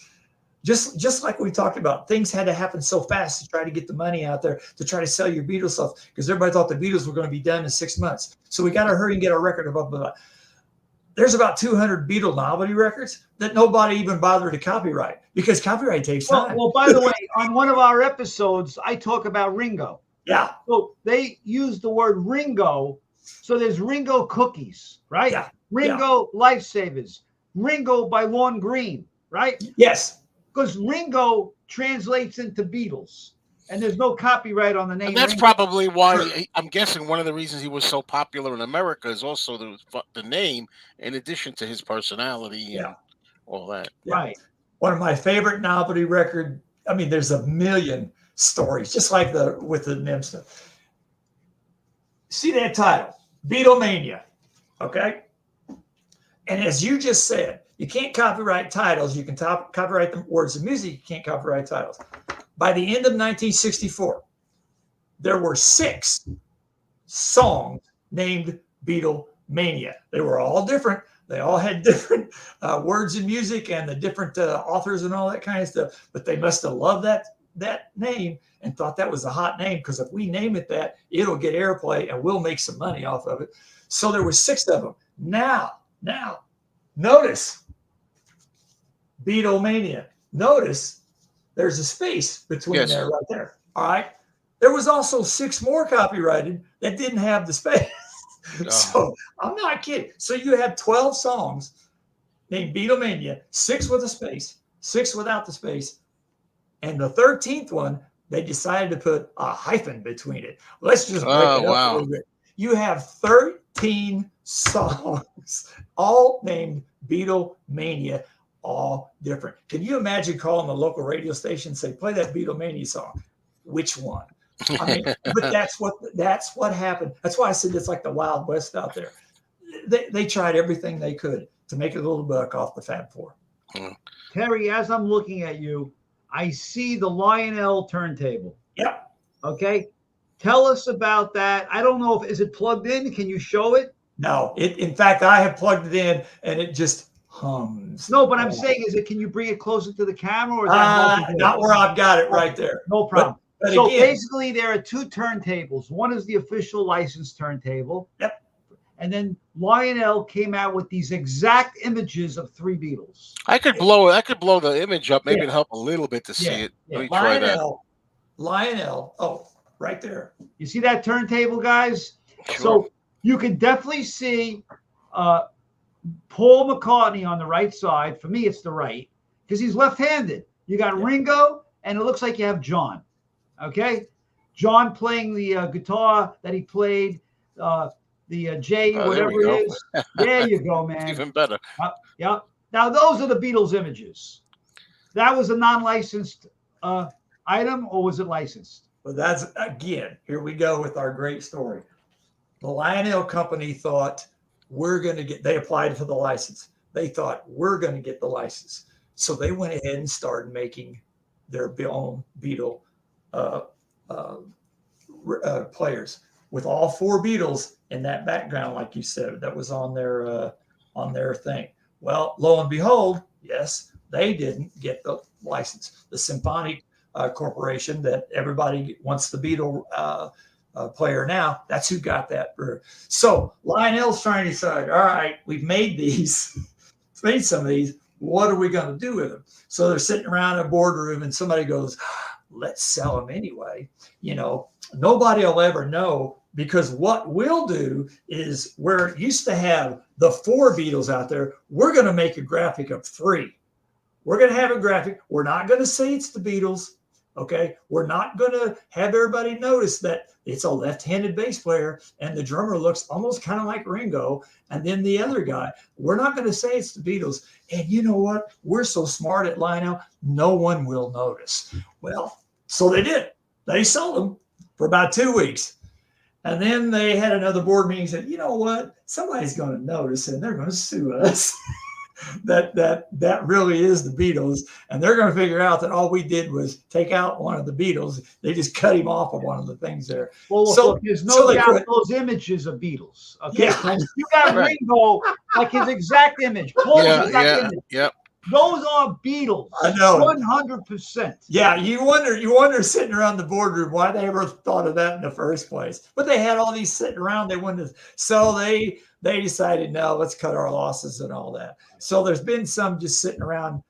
B: just like we talked about, things had to happen so fast to try to get the money out there to try to sell your Beatles stuff, because everybody thought the Beatles were going to be done in 6 months. So we got to hurry and get our record above the. There's about 200 Beatle novelty records that nobody even bothered to copyright because copyright takes time.
C: Well, by the way, on one of our episodes, I talk about Ringo.
B: Yeah.
C: So they use the word Ringo. So there's Ringo cookies, right?
B: Yeah.
C: Ringo Lifesavers. Ringo by Lorne Green, right?
B: Yes.
C: Because Ringo translates into Beatles. And there's no copyright on the name.
A: And that's
C: Ringo.
A: probably why I'm guessing one of the reasons he was so popular in America is also the name, in addition to his personality and all that.
B: Yeah.
C: Right.
B: One of my favorite novelty record. I mean, there's a million stories, just like with the NEMS stuff. See that title, Beatlemania, okay? And as you just said, you can't copyright titles. You can copyright the words of music. You can't copyright titles. By the end of 1964, there were 6 songs named Beatlemania. They were all different. They all had different words and music and the different authors and all that kind of stuff. But they must have loved that name and thought that was a hot name, because if we name it that, it'll get airplay and we'll make some money off of it. So there were 6 of them. Now, notice Beatlemania. Notice there's a space between there right there. All right. There was also 6 more copyrighted that didn't have the space. So I'm not kidding. So you have 12 songs named Beatlemania, 6 with a space, 6 without the space. And the 13th one, they decided to put a hyphen between it. Let's just break it up a little bit. You have 13 songs, all named Beatlemania, all different. Can you imagine calling the local radio station and say, play that Beatlemania song? Which one? I mean, but that's what happened. That's why I said it's like the Wild West out there. They tried everything they could to make a little buck off the Fab Four.
C: Terry, as I'm looking at you, I see the Lionel turntable.
B: Yep.
C: Okay. Tell us about that. I don't know is it plugged in? Can you show it?
B: No. In fact, I have plugged it in and it just hums.
C: No, but I'm saying can you bring it closer to the camera? Or is that
B: not where I've got it right there.
C: No problem.
B: But
C: so
B: again,
C: basically, there are 2 turntables. One is the official licensed turntable.
B: Yep.
C: And then Lionel came out with these exact images of 3 Beatles.
A: I could blow the image up, maybe to help a little bit to see it. Let me try that.
B: Lionel. Oh, right there.
C: You see that turntable, guys?
A: Sure.
C: So you can definitely see Paul McCartney on the right side. For me, it's the right, because he's left-handed. You got Ringo, and it looks like you have John. Okay? John playing the guitar that he played, the J, whatever it is. There you go, man.
A: Even better.
C: Yeah. Now, those are the Beatles images. That was a non-licensed item, or was it licensed?
B: Well, that's, again, here we go with our great story. The Lionel Company thought they applied for the license. They thought we're going to get the license. So they went ahead and started making their own Beatle players with all 4 Beatles in that background, like you said, that was on their thing. Well, lo and behold, yes, they didn't get the license. The Symphonic Corporation that everybody wants the Beatle player now, that's who got that. So Lionel's trying to decide, all right, we've made some of these. What are we going to do with them? So they're sitting around in a boardroom and somebody goes, let's sell them anyway. Nobody will ever know, because what we'll do is, where it used to have the 4 Beatles out there, we're going to make a graphic of 3. We're going to have a graphic. We're not going to say it's the Beatles. Okay. We're not going to have everybody notice that it's a left-handed bass player and the drummer looks almost kind of like Ringo. And then the other guy, we're not going to say it's the Beatles. And you know what? We're so smart at Lionel, no one will notice. Well, so they did. They sold them for about 2 weeks. And then they had another board meeting and said, you know what? Somebody's going to notice and they're going to sue us. that really is the Beatles. And they're going to figure out that all we did was take out one of the Beatles. They just cut him off of one of the things there.
C: Well, look, there's no doubt those images are Beatles. Okay.
B: Yeah.
C: You got Ringo, like his exact image. Paul's exact image.
A: Yeah.
C: Those are Beatles.
B: I know.
C: 100%.
B: Yeah, you wonder sitting around the boardroom why they ever thought of that in the first place. But they had all these sitting around. They wanted to, so they decided, no, let's cut our losses and all that. So there's been some just sitting around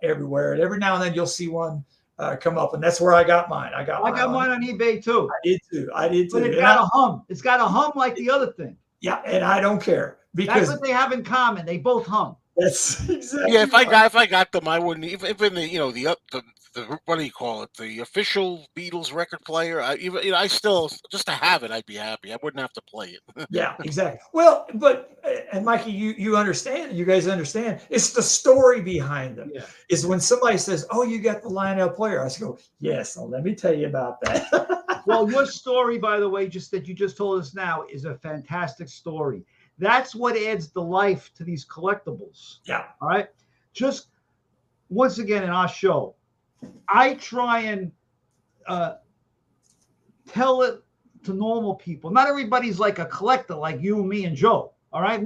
B: everywhere. And every now and then you'll see one come up, and that's where I got mine. I got mine on
C: eBay too.
B: I did too.
C: But it's got a hum. It's got a hum like the other thing.
B: Yeah, and I don't care because
C: that's what they have in common. They both hum.
B: That's exactly.
A: Yeah, if I got them, I wouldn't even the what do you call it? The official Beatles record player. I still just to have it, I'd be happy. I wouldn't have to play it.
B: Yeah, exactly. Well, but and Mikey, you understand? You guys understand? It's the story behind them. Yeah. Is when somebody says, "Oh, you got the Lionel player," I go, "Yes." Well, let me tell you about that.
C: Well, your story, by the way, that you just told us now, is a fantastic story. That's what adds the life to these collectibles.
B: Yeah.
C: All right. Just once again in our show, I try and tell it to normal people. Not everybody's like a collector like you, me, and Joe. All right.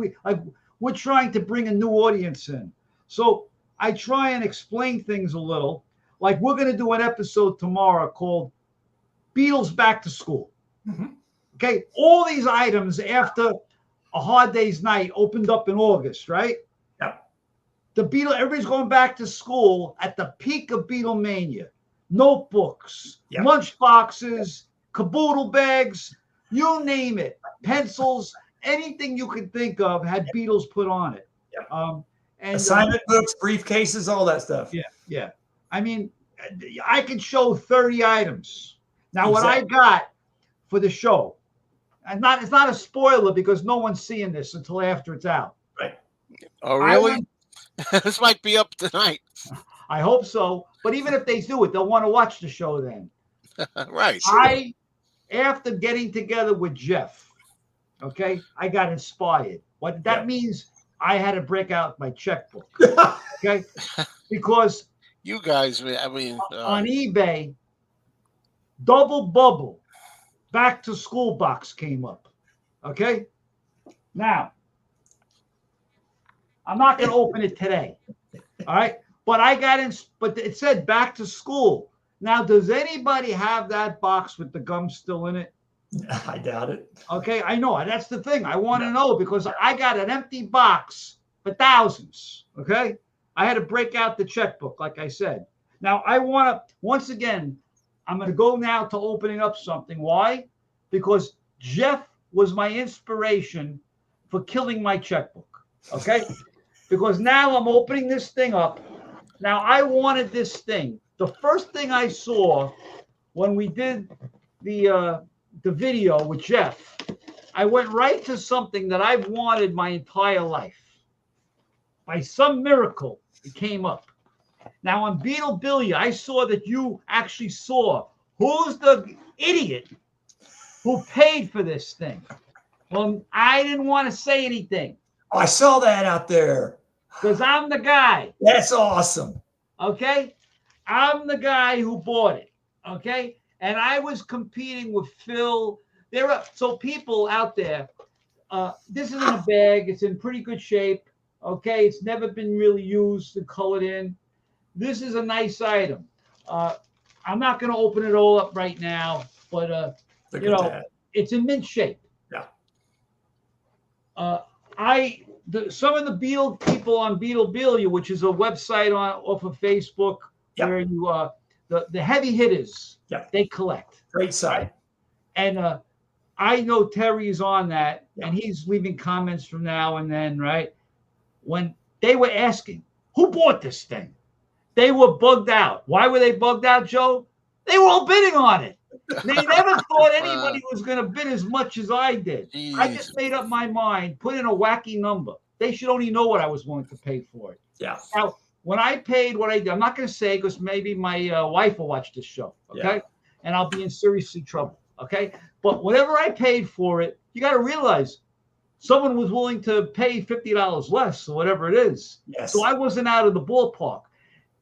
C: We're trying to bring a new audience in. So I try and explain things a little. Like we're going to do an episode tomorrow called Beatles Back to School. Mm-hmm. Okay. All these items after A Hard Day's Night opened up in August, right?
B: Yeah.
C: The Beatles, everybody's going back to school at the peak of Beatlemania. Notebooks, lunch boxes, caboodle bags, you name it, pencils, anything you could think of had Beatles put on it.
B: Yeah. And assignment books, briefcases, all that stuff.
C: Yeah, yeah. I mean, I could show 30 items. Now, what I got for the show, and it's not a spoiler because no one's seeing this until after it's out.
B: Right.
A: Oh, really? This might be up tonight.
C: I hope so. But even if they do it, they'll want to watch the show then.
A: Right.
C: Sure. After getting together with Jeff, okay, I got inspired. What that means, I had to break out my checkbook. Okay. Because
A: you guys, I mean,
C: on eBay, Double Bubble Back to School box came up. Okay. Now, I'm not going to open it today. All right. But but it said Back to School. Now, does anybody have that box with the gum still in it?
B: I doubt it.
C: Okay. I know. That's the thing. I want to know because I got an empty box for thousands. Okay. I had to break out the checkbook, like I said. Now, I want to, once again, I'm going to go now to opening up something. Why? Because Jeff was my inspiration for killing my checkbook. Okay? Because now I'm opening this thing up. Now, I wanted this thing. The first thing I saw when we did the video with Jeff, I went right to something that I've wanted my entire life. By some miracle, it came up. Now, on Beatlebilia, I saw that you actually saw who's the idiot who paid for this thing. Well, I didn't want to say anything.
B: I saw that out there.
C: Because I'm the guy.
B: That's awesome.
C: Okay? I'm the guy who bought it. Okay? And I was competing with Phil. So people out there, this is in a bag. It's in pretty good shape. Okay? It's never been really used and colored in. This is a nice item. I'm not going to open it all up right now, but it's in mint shape.
B: Yeah.
C: Some of the Beatle people on Beatlebilia, which is a website off of Facebook, where you the heavy hitters, they collect.
B: Great site.
C: And I know Terry is on that, and he's leaving comments from now and then, right? When they were asking, who bought this thing? They were bugged out. Why were they bugged out, Joe? They were all bidding on it. They never thought anybody was going to bid as much as I did. Jeez. I just made up my mind, put in a wacky number. They should only know what I was willing to pay for it.
B: Yeah.
C: Now, when I paid what I did, I'm not going to say because maybe my wife will watch this show, okay? Yeah. And I'll be in seriously trouble, okay? But whatever I paid for it, you got to realize someone was willing to pay $50 less or whatever it is.
B: Yes.
C: So I wasn't out of the ballpark.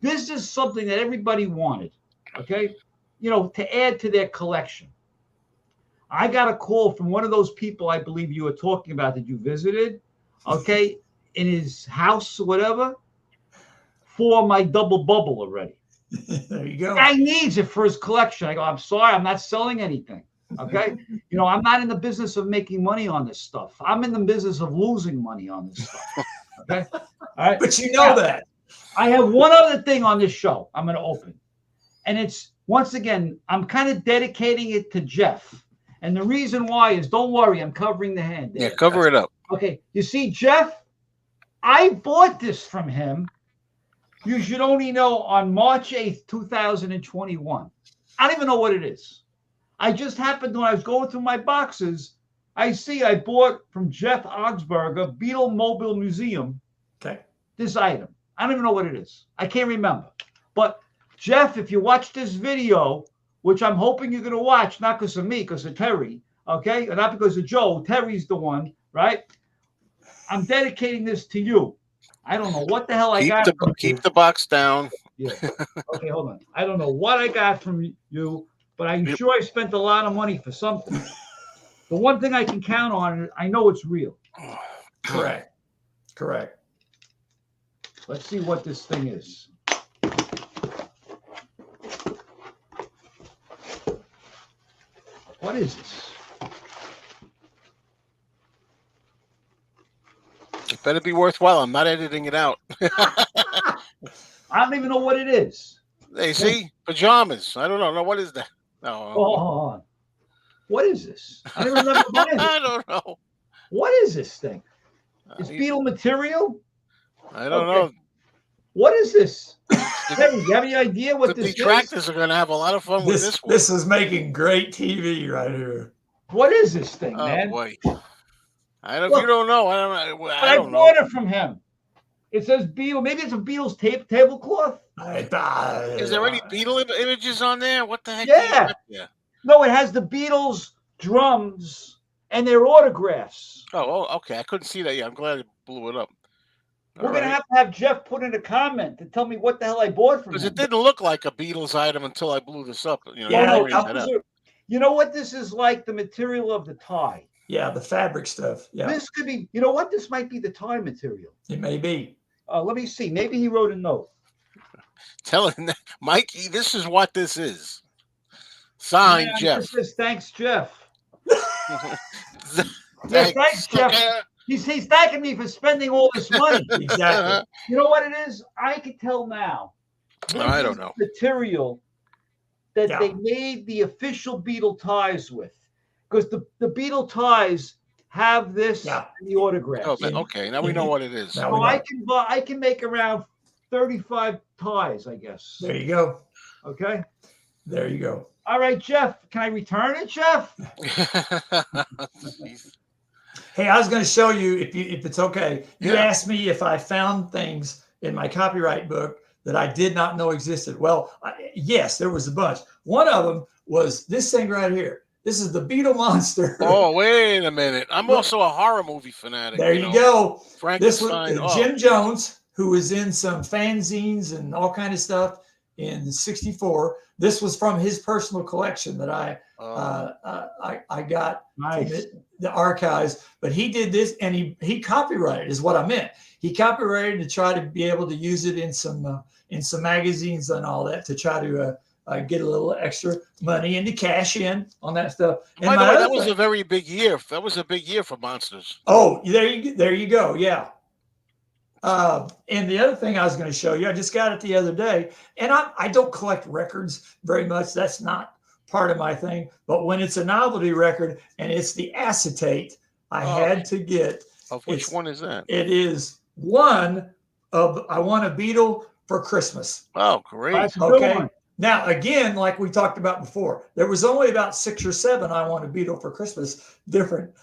C: This is something that everybody wanted, okay? You know, to add to their collection. I got a call from one of those people I believe you were talking about that you visited, okay, in his house or whatever, for my double bubble already.
B: There you go.
C: Guy needs it for his collection. I go, I'm sorry, I'm not selling anything. Okay. You know, I'm not in the business of making money on this stuff. I'm in the business of losing money on this stuff. Okay. All right.
B: But you know that.
C: I have one other thing on this show I'm going to open. And it's, once again, I'm kind of dedicating it to Jeff. And the reason why is, don't worry, I'm covering the hand there.
A: Yeah, cover it up.
C: Okay. You see, Jeff, I bought this from him. You should only know on March 8th, 2021. I don't even know what it is. I just happened when I was going through my boxes, I bought from Jeff Augsburger, Beatle Mobile Museum, this item. I don't even know what it is. I can't remember. But Jeff, if you watch this video, which I'm hoping you're going to watch, not because of me, because of Terry, okay? And not because of Joe. Terry's the one, right? I'm dedicating this to you. I don't know what the hell I got.
A: Keep the box down.
C: Yeah. Okay, hold on. I don't know what I got from you, but I'm sure I spent a lot of money for something. The one thing I can count on, I know it's real.
B: Correct. Correct.
C: Let's see what this thing is. What is this?
A: It better be worthwhile. I'm not editing it out.
C: I don't even know what it is.
A: Hey, see? Pajamas. I don't know. No, what is that? No.
C: Hold on. What is this? I don't remember buying it.
A: I don't know.
C: What is this thing? It's Beatle material?
A: I don't know.
C: What is this? Hey, do you have any idea what
A: The
C: this
A: detractors
C: is?
A: are going to have a lot of fun with this one.
B: This is making great TV right here.
C: What is this thing,
A: Oh,
C: man?
A: boy. I don't. If you don't know, I don't know.
C: bought it from him. It says Beatle. Maybe it's a Beatles tablecloth.
A: Is there any Beatle images on there? What the heck?
C: Yeah. No, it has the Beatles drums and their autographs.
A: Oh, okay. I couldn't see that yet. I'm glad it blew it up.
C: We're going to have Jeff put in a comment to tell me what the hell I bought from him.
A: Because it didn't look like a Beatles item until I blew this up. You
C: know what this is like? The material of the tie.
B: Yeah, the fabric stuff. Yeah.
C: This could be, you know what? This might be the tie material.
B: It may be.
C: Let me see. Maybe he wrote a note.
A: Telling Mikey, this is what this is. Signed, Jeff.
C: This says, thanks, Jeff.
A: Thanks,
C: Jeff. He's thanking me for spending all this money.
B: Exactly.
C: You know what it is? I can tell now.
A: I don't know.
C: Material that they made the official Beatle ties with. Because the Beatle ties have this in the autographs.
A: Oh, okay, now we know what it is.
C: So I can make around 35 ties, I guess.
B: There you go.
C: Okay.
B: There you go.
C: All right, Jeff. Can I return it, Jeff?
B: Hey, I was going to show you if it's okay. You asked me if I found things in my copyright book that I did not know existed. Well, yes, there was a bunch. One of them was this thing right here. This is the Beetle Monster.
A: Oh, wait a minute. I'm also a horror movie fanatic.
B: There you go. This was
A: Frankenstein.
B: Jim Jones, who was in some fanzines and all kind of stuff in '64. This was from his personal collection that I got from the archives. But he did this, and he copyrighted is what I meant. He copyrighted to try to be able to use it in some magazines and all that to try to get a little extra money and to cash in on that stuff. And
A: by the way, that was a very big year. That was a big year for Monsters.
B: Oh, there you go. Yeah. And the other thing I was going to show you, I just got it the other day, and I don't collect records very much. That's not part of my thing. But when it's a novelty record and it's the acetate, I had to get.
A: Of which one is that?
B: It is one of I Want a Beatle for Christmas.
A: Oh, great.
C: That's a good one.
B: Now, again, like we talked about before, there was only about 6 or 7 I Want a Beatle for Christmas, different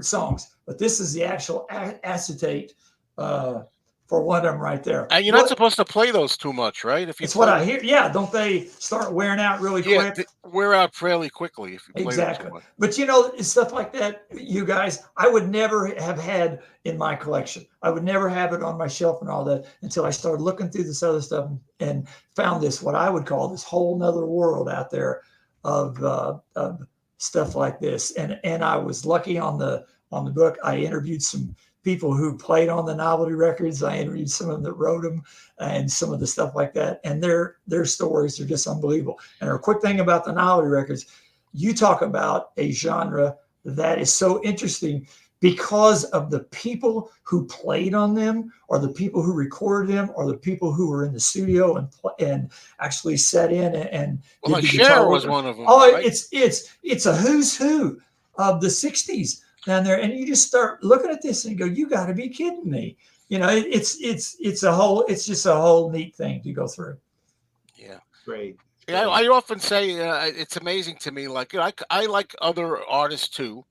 B: songs. But this is the actual acetate for one of them right there.
A: And you're not supposed to play those too much, right? If you
B: it's what I hear. Yeah, don't they start wearing out really quick?
A: Yeah, they wear out fairly quickly if you play them
B: Exactly.
A: too much.
B: But you know, stuff like that, you guys, I would never have had in my collection. I would never have it on my shelf and all that until I started looking through this other stuff and found this, what I would call this whole nother world out there of stuff like this. And I was lucky on the book. I interviewed some people who played on the novelty records. I interviewed some of them that wrote them and some of the stuff like that. And their stories are just unbelievable. And a quick thing about the novelty records, you talk about a genre that is so interesting because of the people who played on them, or the people who recorded them, or the people who were in the studio and actually sat in and
A: well,
B: did the
A: Cher
B: guitar
A: was
B: work.
A: one of them.
B: Oh,
A: right?
B: it's a who's who of the 60s down there. And you just start looking at this and go, you got to be kidding me. You know, it's just a whole neat thing to go through.
A: Yeah.
C: Great.
A: Yeah, I often say it's amazing to me. Like, you know, I like other artists too,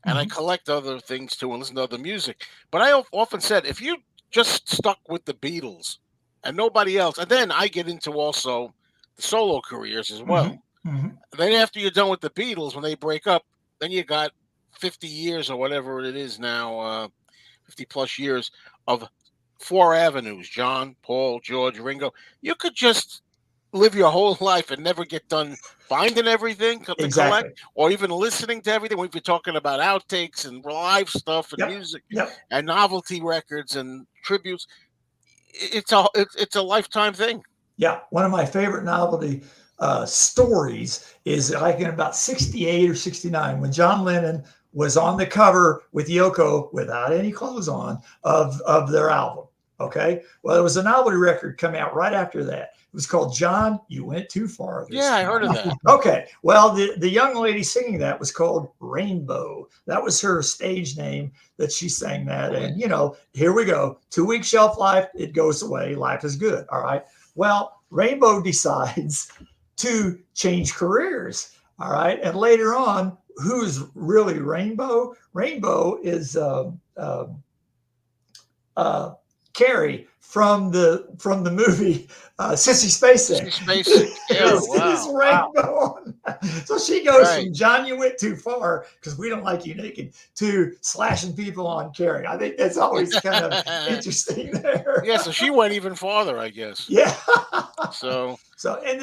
A: and I collect other things too, and listen to other music. But I often said, if you just stuck with the Beatles and nobody else, and then I get into also the solo careers as well. Then after you're done with the Beatles, when they break up, then you got 50 years or whatever it is now, 50 plus years of 4 avenues: John, Paul, George, Ringo. You could just live your whole life and never get done finding everything to collect, or even listening to everything. We've been talking about outtakes and live stuff and music and novelty records and tributes. It's a lifetime thing.
B: Yeah, one of my favorite novelty stories is like in about 68 or 69 when John Lennon was on the cover with Yoko without any clothes on of their album. Okay. Well, there was a novelty record come out right after that. It was called John, You Went Too Far.
A: Yeah, I heard of that.
B: Okay. Well, the young lady singing that was called Rainbow. That was her stage name that she sang that. And, you know, here we go. 2-week shelf life. It goes away. Life is good. All right. Well, Rainbow decides to change careers. All right. And later on, who's really Rainbow? Rainbow is Carrie from the movie Sissy Spacek.
A: Yeah, wow.
B: Rainbow. Wow. So she goes from John, You Went Too Far, because we don't like you naked, to slashing people on Carrie. I think that's always kind of interesting there.
A: Yeah, so she went even farther, I guess.
B: Yeah.
A: So
B: and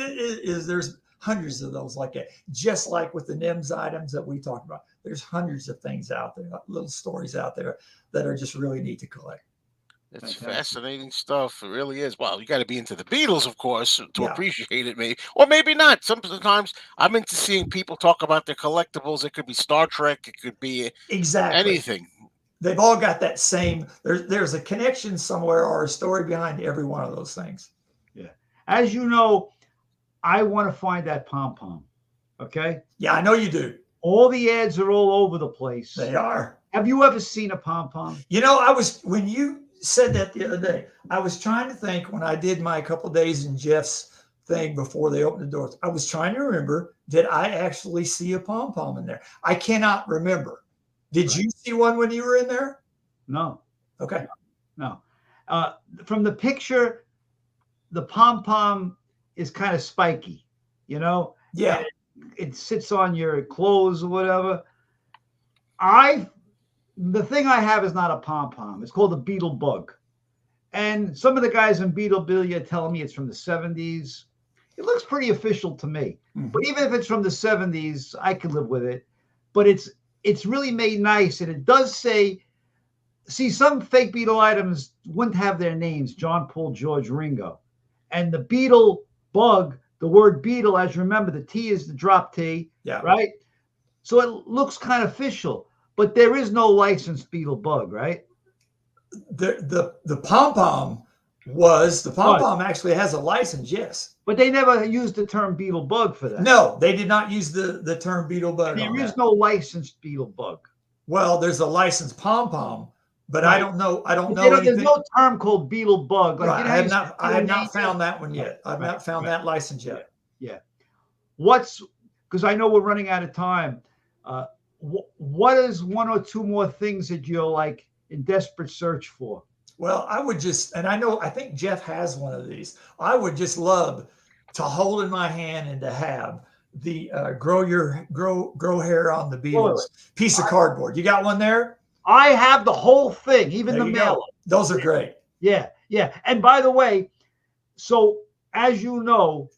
B: there's hundreds of those like that. Just like with the NEMS items that we talked about, there's hundreds of things out there, little stories out there that are just really neat to collect.
A: It's fascinating stuff. It really is. Well, you got to be into the Beatles, of course, to appreciate it, maybe, or maybe not. Sometimes I'm into seeing people talk about their collectibles. It could be Star Trek. It could be anything.
B: They've all got that same. There's a connection somewhere or a story behind every one of those things.
C: Yeah. As you know, I want to find that pom-pom. Okay.
B: Yeah, I know you do.
C: All the ads are all over the place.
B: They are.
C: Have you ever seen a pom-pom?
B: You know, when you said that the other day, I was trying to think when I did my couple days in Jeff's thing before they opened the doors. I was trying to remember, did I actually see a pom-pom in there? I cannot remember. Did you see one when you were in there?
C: No.
B: Okay.
C: No. From the picture, the pom-pom is kind of spiky, you know?
B: Yeah.
C: It sits on your clothes or whatever. The thing I have is not a pom-pom. It's called a Beetle bug. And some of the guys in Beatlebilia tell me it's from the 70s. It looks pretty official to me. But even if it's from the 70s, I can live with it. But it's really made nice. And it does say, see, some fake Beatle items wouldn't have their names, John, Paul, George, Ringo. And the Beetle bug, the word Beetle, as you remember, the T is the drop T, right? So it looks kind of official. But there is no licensed Beetle bug, right?
B: The pom-pom actually has a license, yes.
C: But they never used the term Beetle bug for that.
B: No, they did not use the term Beetle bug.
C: There is no licensed Beetle bug.
B: Well, there's a licensed pom-pom, but I don't know anything.
C: There's no term called Beetle bug. Like,
B: I have not found that one yet. I've not found that license yet.
C: Yeah. Because I know we're running out of time. What is one or two more things that you're like in desperate search for?
B: Well, I would just, and I think Jeff has one of these. I would just love to hold in my hand and to have the grow hair on the Beatles piece of cardboard. You got one there?
C: I have the whole thing, even
B: There
C: the
B: you
C: mailer.
B: go. Those are great.
C: Yeah, yeah. And by the way, so as you know,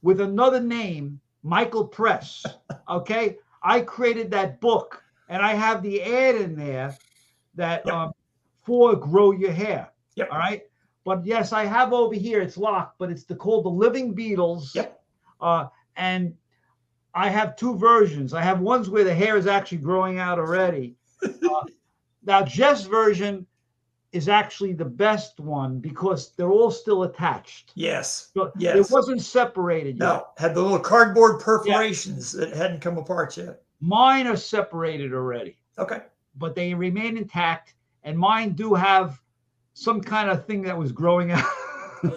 C: with another name, Michael Press, okay, I created that book, and I have the ad in there that for grow your hair.
B: Yep.
C: All right. But yes, I have over here, it's locked, but it's called The Living Beatles.
B: Yep.
C: And I have two versions. I have ones where the hair is actually growing out already. Now, Jeff's version is actually the best one because they're all still attached.
B: Yes.
C: So
B: yes.
C: It wasn't separated yet.
B: No, had the little cardboard perforations that hadn't come apart yet.
C: Mine are separated already.
B: Okay.
C: But they remain intact, and mine do have some kind of thing that was growing out.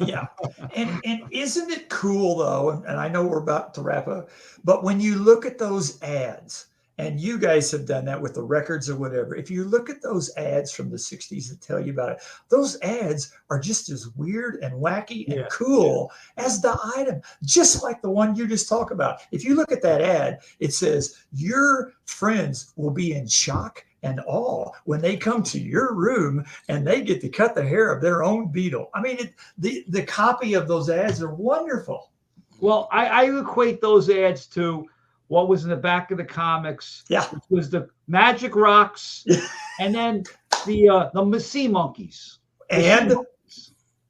B: Yeah. And isn't it cool though? And I know we're about to wrap up, but when you look at those ads, and you guys have done that with the records or whatever, if you look at those ads from the 60s that tell you about it, those ads are just as weird and wacky and cool as the item, just like the one you just talked about. If you look at that ad, it says your friends will be in shock and awe when they come to your room and they get to cut the hair of their own Beatle. I mean, the copy of those ads are wonderful.
C: Well, I equate those ads to what was in the back of the comics.
B: Yeah.
C: Which was the Magic Rocks and then the Sea Monkeys.
B: And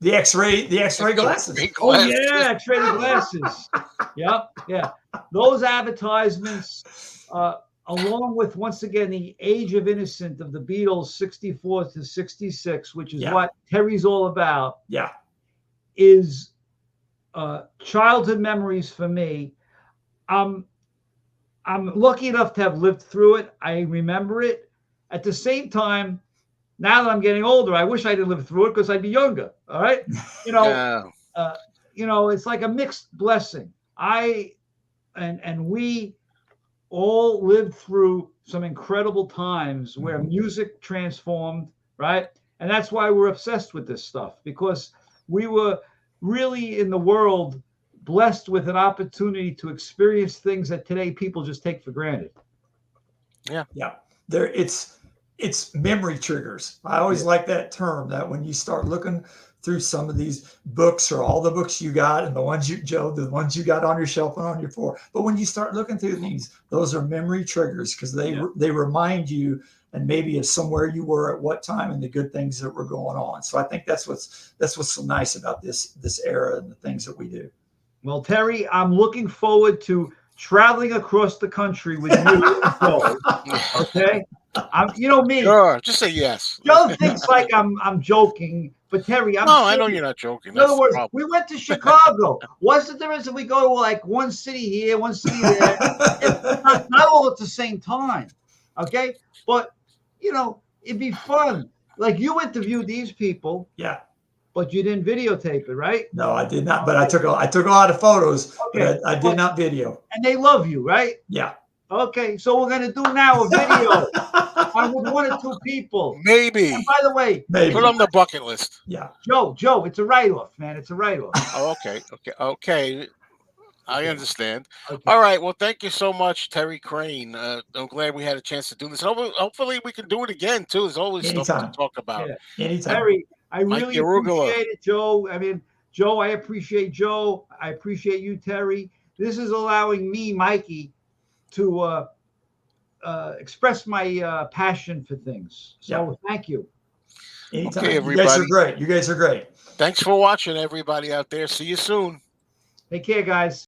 B: the X-ray glasses.
C: Oh yeah, X-ray glasses. Yep, yeah. Those advertisements, along with once again the Age of Innocence of the Beatles, 64 to 66, which is what Terry's all about.
B: Yeah,
C: is childhood memories for me. I'm lucky enough to have lived through it. I remember it. At the same time, now that I'm getting older, I wish I didn't live through it because I'd be younger. All right, you know, it's like a mixed blessing. And we all lived through some incredible times where music transformed, right? And that's why we're obsessed with this stuff, because we were really in the world blessed with an opportunity to experience things that today people just take for granted.
B: Yeah. It's memory triggers. I always like that term, that when you start looking through some of these books, or all the books you got and the ones you got on your shelf and on your floor. But when you start looking through these, those are memory triggers, because they remind you and maybe of somewhere you were at what time and the good things that were going on. So I think that's what's so nice about this era and the things that we do.
C: Well, Terry, I'm looking forward to traveling across the country with you. Okay, you know me.
A: Sure, just say yes.
C: Joe thinks like I'm joking, but Terry, I'm
A: I know you're not joking.
C: In other words, we went to Chicago. What's the difference if we go to like one city here, one city there? It's not all at the same time. Okay, but you know, it'd be fun. Like you interviewed these people.
B: Yeah.
C: But you didn't videotape it, right?
B: No, I did not. But I took a lot of photos.
C: Okay.
B: But I did not video.
C: And they love you, right?
B: Yeah.
C: Okay, so we're gonna do now a video with one or two people.
A: Maybe.
C: And by the way,
A: put on the bucket list.
B: Yeah.
C: Joe, it's a write-off, man. It's a write-off.
A: Oh, okay. I understand. Okay. All right. Well, thank you so much, Terry Crain. I'm glad we had a chance to do this. Hopefully, we can do it again too. There's always stuff to talk about.
B: Yeah. Anytime.
C: Terry, I
A: Mikey
C: really
A: Arugula.
C: appreciate it, Joe. I mean, Joe, I appreciate Joe. I appreciate you, Terry. This is allowing me, Mikey, to express my passion for things. So thank you.
B: Anytime.
A: Okay, everybody.
B: You guys are great.
A: Thanks for watching, everybody out there. See you soon.
C: Take care, guys.